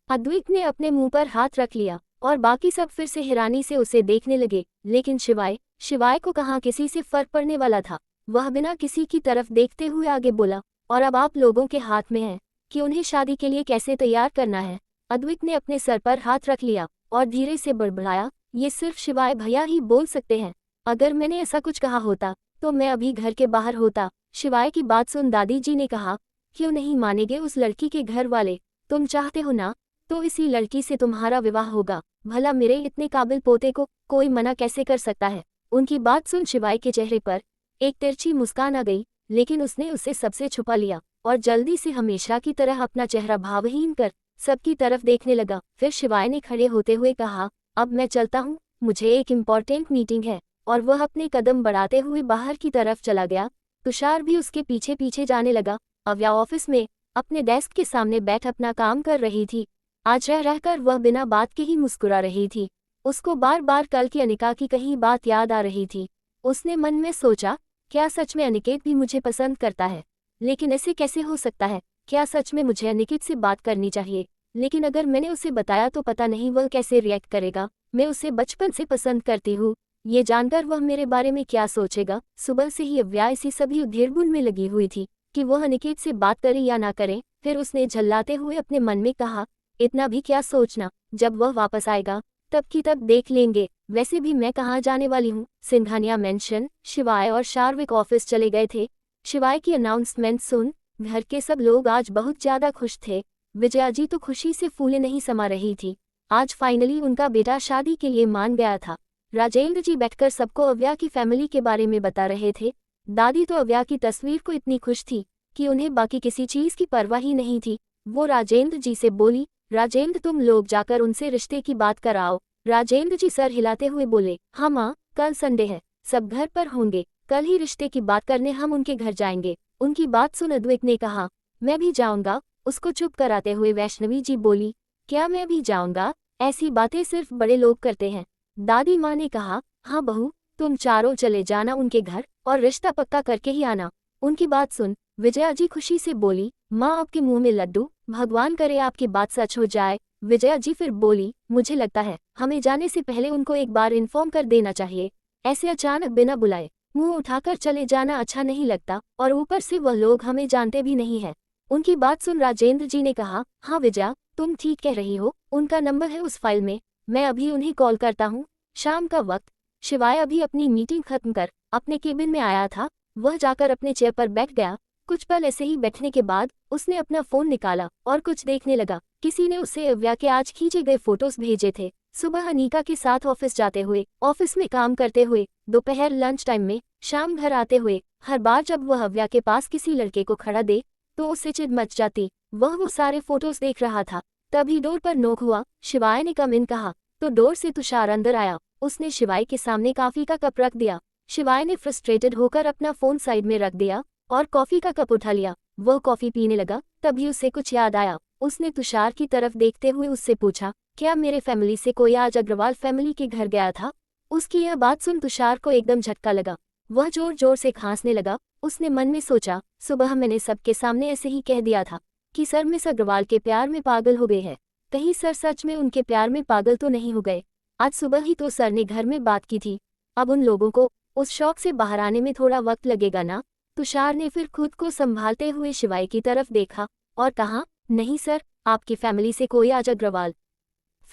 अद्वैत ने अपने मुंह पर हाथ रख लिया और बाकी सब फिर से हैरानी से उसे देखने लगे। लेकिन शिवाय को कहाँ किसी से फर्क पड़ने वाला था। वह बिना किसी की तरफ देखते हुए आगे बोला, और अब आप लोगों के हाथ में है कि उन्हें शादी के लिए कैसे तैयार करना है। अद्वैत ने अपने सर पर हाथ रख लिया और धीरे से बड़बड़ाया, ये सिर्फ शिवाय भैया ही बोल सकते हैं। अगर मैंने ऐसा कुछ कहा होता तो मैं अभी घर के बाहर होता। शिवाय की बात सुन दादी जी ने कहा, क्यों नहीं मानेंगे उस लड़की के घर वाले? तुम चाहते हो ना, तो इसी लड़की से तुम्हारा विवाह होगा। भला मेरे इतने काबिल पोते को कोई मना कैसे कर सकता है? उनकी बात सुन शिवाय के चेहरे पर एक तिरछी मुस्कान आ गई, लेकिन उसने उसे सबसे छुपा लिया और जल्दी से हमेशा की तरह अपना चेहरा भावहीन कर सबकी तरफ देखने लगा। फिर शिवाय ने खड़े होते हुए कहा, अब मैं चलता हूँ, मुझे एक इम्पॉर्टेंट मीटिंग है। और वह अपने कदम बढ़ाते हुए बाहर की तरफ चला गया। तुषार भी उसके पीछे पीछे जाने लगा। अव्या ऑफिस में अपने डेस्क के सामने बैठ अपना काम कर रही थी। आज रहकर वह बिना बात के ही मुस्कुरा रही थी। उसको बार बार कल की अनिका की कहीं बात याद आ रही थी। उसने मन में सोचा, क्या सच में अनिकेत भी मुझे पसंद करता है? लेकिन ऐसे कैसे हो सकता है? क्या सच में मुझे अनिकेत से बात करनी चाहिए लेकिन अगर मैंने उसे बताया तो पता नहीं वह कैसे रिएक्ट करेगा। मैं उसे बचपन से पसंद करती हूँ, ये जानकर वह मेरे बारे में क्या सोचेगा। सुबह से ही अव्या इसी सभी उधेड़बुन में लगी हुई थी कि वह अनिकेत से बात करे या ना करे। फिर उसने झल्लाते हुए अपने मन में कहा, इतना भी क्या सोचना, जब वह वापस आएगा तब की तब देख लेंगे। वैसे भी मैं कहाँ जाने वाली हूँ। सिंघानिया मेंशन शिवाय और शार्विक ऑफिस चले गए थे। शिवाय की अनाउंसमेंट सुन घर के सब लोग आज बहुत ज्यादा खुश थे। विजया जी तो खुशी से फूले नहीं समा रही थी। आज फाइनली उनका बेटा शादी के लिए मान गया था। राजेंद्र जी बैठकर सबको अव्या की फैमिली के बारे में बता रहे थे। दादी तो अव्या की तस्वीर को इतनी खुश थी कि उन्हें बाकी किसी चीज की परवाह ही नहीं थी। वो राजेंद्र जी से बोली, राजेंद्र तुम लोग जाकर उनसे रिश्ते की बात कराओ। राजेंद्र जी सर हिलाते हुए बोले, हाँ माँ, कल संडे है, सब घर पर होंगे, कल ही रिश्ते की बात करने हम उनके घर जाएंगे। उनकी बात सुन अद्वैत ने कहा, मैं भी जाऊंगा। उसको चुप कराते हुए वैष्णवी जी बोली, क्या मैं भी जाऊंगा? ऐसी बातें सिर्फ बड़े लोग करते हैं। दादी माँ ने कहा, हाँ बहू, तुम चारों चले जाना उनके घर और रिश्ता पक्का करके ही आना। उनकी बात सुन विजया जी खुशी से बोली, माँ आपके मुंह में लड्डू, भगवान करे आपकी बात सच हो जाए। विजया जी फिर बोली, मुझे लगता है हमें जाने से पहले उनको एक बार इन्फॉर्म कर देना चाहिए। ऐसे अचानक बिना बुलाए मुंह उठाकर चले जाना अच्छा नहीं लगता, और ऊपर से वह लोग हमें जानते भी नहीं है। उनकी बात सुन राजेंद्र जी ने कहा, हाँ विजया, तुम ठीक कह रही हो, उनका नंबर है उस फाइल में, मैं अभी उन्हें कॉल करता हूँ। शाम का वक्त, शिवाय अभी अपनी मीटिंग खत्म कर अपने केबिन में आया था। वह जाकर अपने चेयर पर बैठ गया। कुछ पल ऐसे ही बैठने के बाद उसने अपना फोन निकाला और कुछ देखने लगा। किसी ने उसे अव्या के आज खींचे गए फोटोज भेजे थे। सुबह अनीका के साथ ऑफिस जाते हुए, ऑफिस में काम करते हुए, दोपहर लंच टाइम में, शाम घर आते हुए, हर बार जब वह अव्या के पास किसी लड़के को खड़ा दे तो उससे चिढ़ मच जाती। वह वो सारे फोटोज देख रहा था। तभी डोर पर नॉक हुआ। शिवाय ने कम इन कहा तो डोर से तुषार अंदर आया। उसने शिवाय के सामने कॉफी का कप रख दिया। शिवाय ने फ्रस्ट्रेटेड होकर अपना फोन साइड में रख दिया और कॉफी का कप उठा लिया। वह कॉफी पीने लगा। तभी उसे कुछ याद आया। उसने तुषार की तरफ देखते हुए उससे पूछा, क्या मेरे फैमिली से कोई आज अग्रवाल फैमिली के घर गया था? उसकी यह बात सुन तुषार को एकदम झटका लगा। वह जोर जोर से खांसने लगा। उसने मन में सोचा, सुबह मैंने सबके सामने ऐसे ही कह दिया था कि सर मिस अग्रवाल के प्यार में पागल हो गए हैं। कहीं सर सच में उनके प्यार में पागल तो नहीं हो गए? आज सुबह ही तो सर ने घर में बात की थी। अब उन लोगों को उस शौक से बाहर आने में थोड़ा वक्त लगेगा ना। तुषार ने फिर खुद को संभालते हुए शिवाय की तरफ देखा और कहा, नहीं सर, आपकी फैमिली से कोई आज अग्रवाल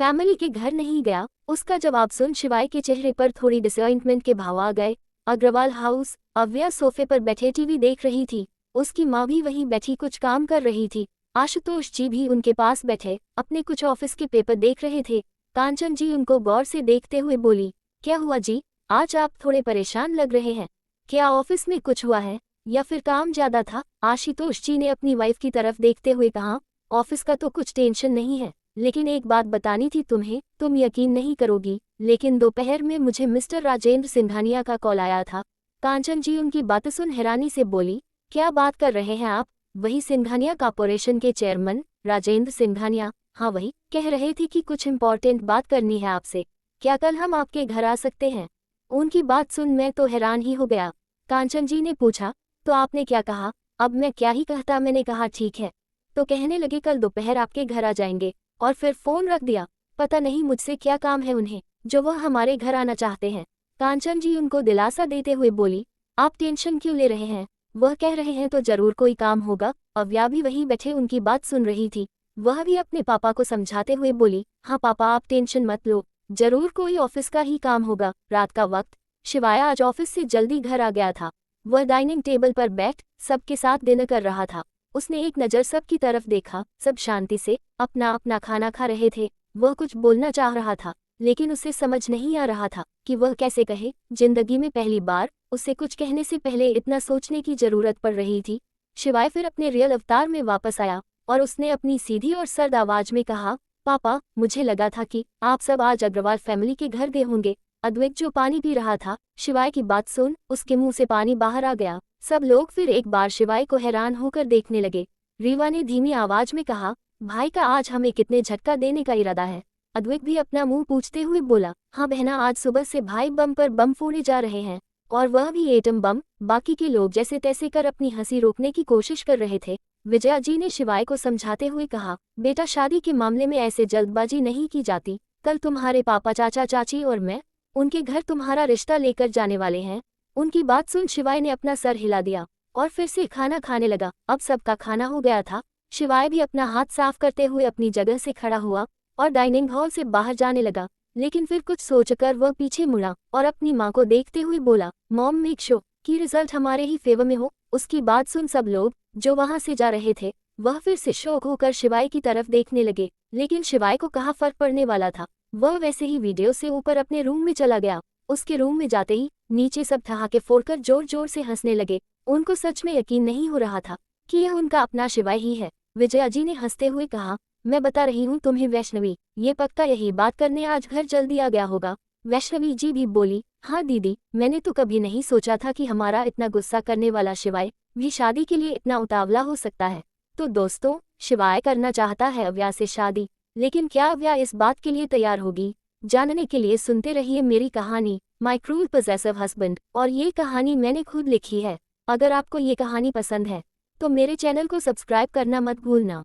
फैमिली के घर नहीं गया। उसका जवाब सुन शिवाय के चेहरे पर थोड़ी डिसअपॉइंटमेंट के भाव आ गए। अग्रवाल हाउस, अव्या सोफे पर बैठे टीवी देख रही थी। उसकी माँ भी वहीं बैठी कुछ काम कर रही थी। आशुतोष जी भी उनके पास बैठे अपने कुछ ऑफिस के पेपर देख रहे थे। कांचन जी उनको गौर से देखते हुए बोली, क्या हुआ जी, आज आप थोड़े परेशान लग रहे हैं? क्या ऑफिस में कुछ हुआ है या फिर काम ज्यादा था? आशुतोष जी ने अपनी वाइफ की तरफ देखते हुए कहा, ऑफिस का तो कुछ टेंशन नहीं है, लेकिन एक बात बतानी थी तुम्हें। तुम यकीन नहीं करोगी, लेकिन दोपहर में मुझे मिस्टर राजेंद्र सिंघानिया का कॉल आया था। कांचन जी उनकी बातें सुन हैरानी से बोली, क्या बात कर रहे हैं आप? वही सिंघानिया कॉर्पोरेशन के चेयरमैन राजेंद्र सिंघानिया? हाँ वही, कह रहे थे कि कुछ इम्पोर्टेंट बात करनी है आपसे। क्या कल हम आपके घर आ सकते हैं? उनकी बात सुन मैं तो हैरान ही हो गया। कांचन जी ने पूछा, तो आपने क्या कहा? अब मैं क्या ही कहता, मैंने कहा ठीक है। तो कहने लगे कल दोपहर आपके घर आ जाएंगे, और फिर फोन रख दिया। पता नहीं मुझसे क्या काम है उन्हें जो वह हमारे घर आना चाहते हैं। कांचन जी उनको दिलासा देते हुए बोली, आप टेंशन क्यों ले रहे हैं? वह कह रहे हैं तो जरूर कोई काम होगा। अव्या भी वहीं बैठे उनकी बात सुन रही थी। वह भी अपने पापा को समझाते हुए बोली, हाँ पापा आप टेंशन मत लो, जरूर कोई ऑफिस का ही काम होगा। रात का वक्त, शिवाय आज ऑफिस से जल्दी घर आ गया था। वह डाइनिंग टेबल पर बैठ सबके साथ डिनर कर रहा था। उसने एक नज़र सबकी तरफ देखा। सब शांति से अपना अपना खाना खा रहे थे। वह कुछ बोलना चाह रहा था, लेकिन उसे समझ नहीं आ रहा था कि वह कैसे कहे। जिंदगी में पहली बार उसे कुछ कहने से पहले इतना सोचने की जरूरत पड़ रही थी। शिवाय फिर अपने रियल अवतार में वापस आया और उसने अपनी सीधी और सर्द आवाज में कहा, पापा मुझे लगा था कि आप सब आज अग्रवाल फैमिली के घर गए होंगे। अद्वैत जो पानी पी रहा था, शिवाय की बात सुन उसके मुंह से पानी बाहर आ गया। सब लोग फिर एक बार शिवाय को हैरान होकर देखने लगे। रीवा ने धीमी आवाज में कहा, भाई का आज हमें कितने झटका देने का इरादा है? अद्वैत भी अपना मुंह पूछते हुए बोला, हाँ बहना, आज सुबह से भाई बम पर बम फोड़े जा रहे हैं और वह भी एटम बम। बाकी के लोग जैसे तैसे कर अपनी हंसी रोकने की कोशिश कर रहे थे। विजया जी ने शिवाय को समझाते हुए कहा, बेटा शादी के मामले में ऐसे जल्दबाजी नहीं की जाती। कल तुम्हारे पापा, चाचा चाची और मैं उनके घर तुम्हारा रिश्ता लेकर जाने वाले हैं। उनकी बात सुन शिवाय ने अपना सर हिला दिया और फिर से खाना खाने लगा। अब सबका खाना हो गया था। शिवाय भी अपना हाथ साफ करते हुए अपनी जगह से खड़ा हुआ और डाइनिंग हॉल से बाहर जाने लगा। लेकिन फिर कुछ सोचकर वह पीछे मुड़ा और अपनी माँ को देखते हुए बोला, मॉम मेक श्योर कि रिजल्ट हमारे ही फेवर में हो। उसकी बात सुन सब लोग जो वहां से जा रहे थे वह फिर से शौक होकर शिवाय की तरफ देखने लगे। लेकिन शिवाय को कहाँ फर्क पड़ने वाला था। वह वैसे ही वीडियो से ऊपर अपने रूम में चला गया। उसके रूम में जाते ही नीचे सब ठहाके फोड़कर जोर जोर से हंसने लगे। उनको सच में यकीन नहीं हो रहा था कि यह उनका अपना शिवाय ही है। विजया जी ने हंसते हुए कहा, मैं बता रही हूँ तुम्हें वैष्णवी, ये पक्का यही बात करने आज घर जल्दी आ गया होगा। वैष्णवी जी भी बोली, हाँ दीदी, मैंने तो कभी नहीं सोचा था कि हमारा इतना गुस्सा करने वाला शिवाय भी शादी के लिए इतना उतावला हो सकता है। तो दोस्तों, शिवाय करना चाहता है अव्या से शादी, लेकिन क्या अव्या इस बात के लिए तैयार होगी? जानने के लिए सुनते रहिए मेरी कहानी माय क्रूल पजेसिव हस्बैंड। और ये कहानी मैंने खुद लिखी है। अगर आपको ये कहानी पसंद है तो मेरे चैनल को सब्सक्राइब करना मत भूलना।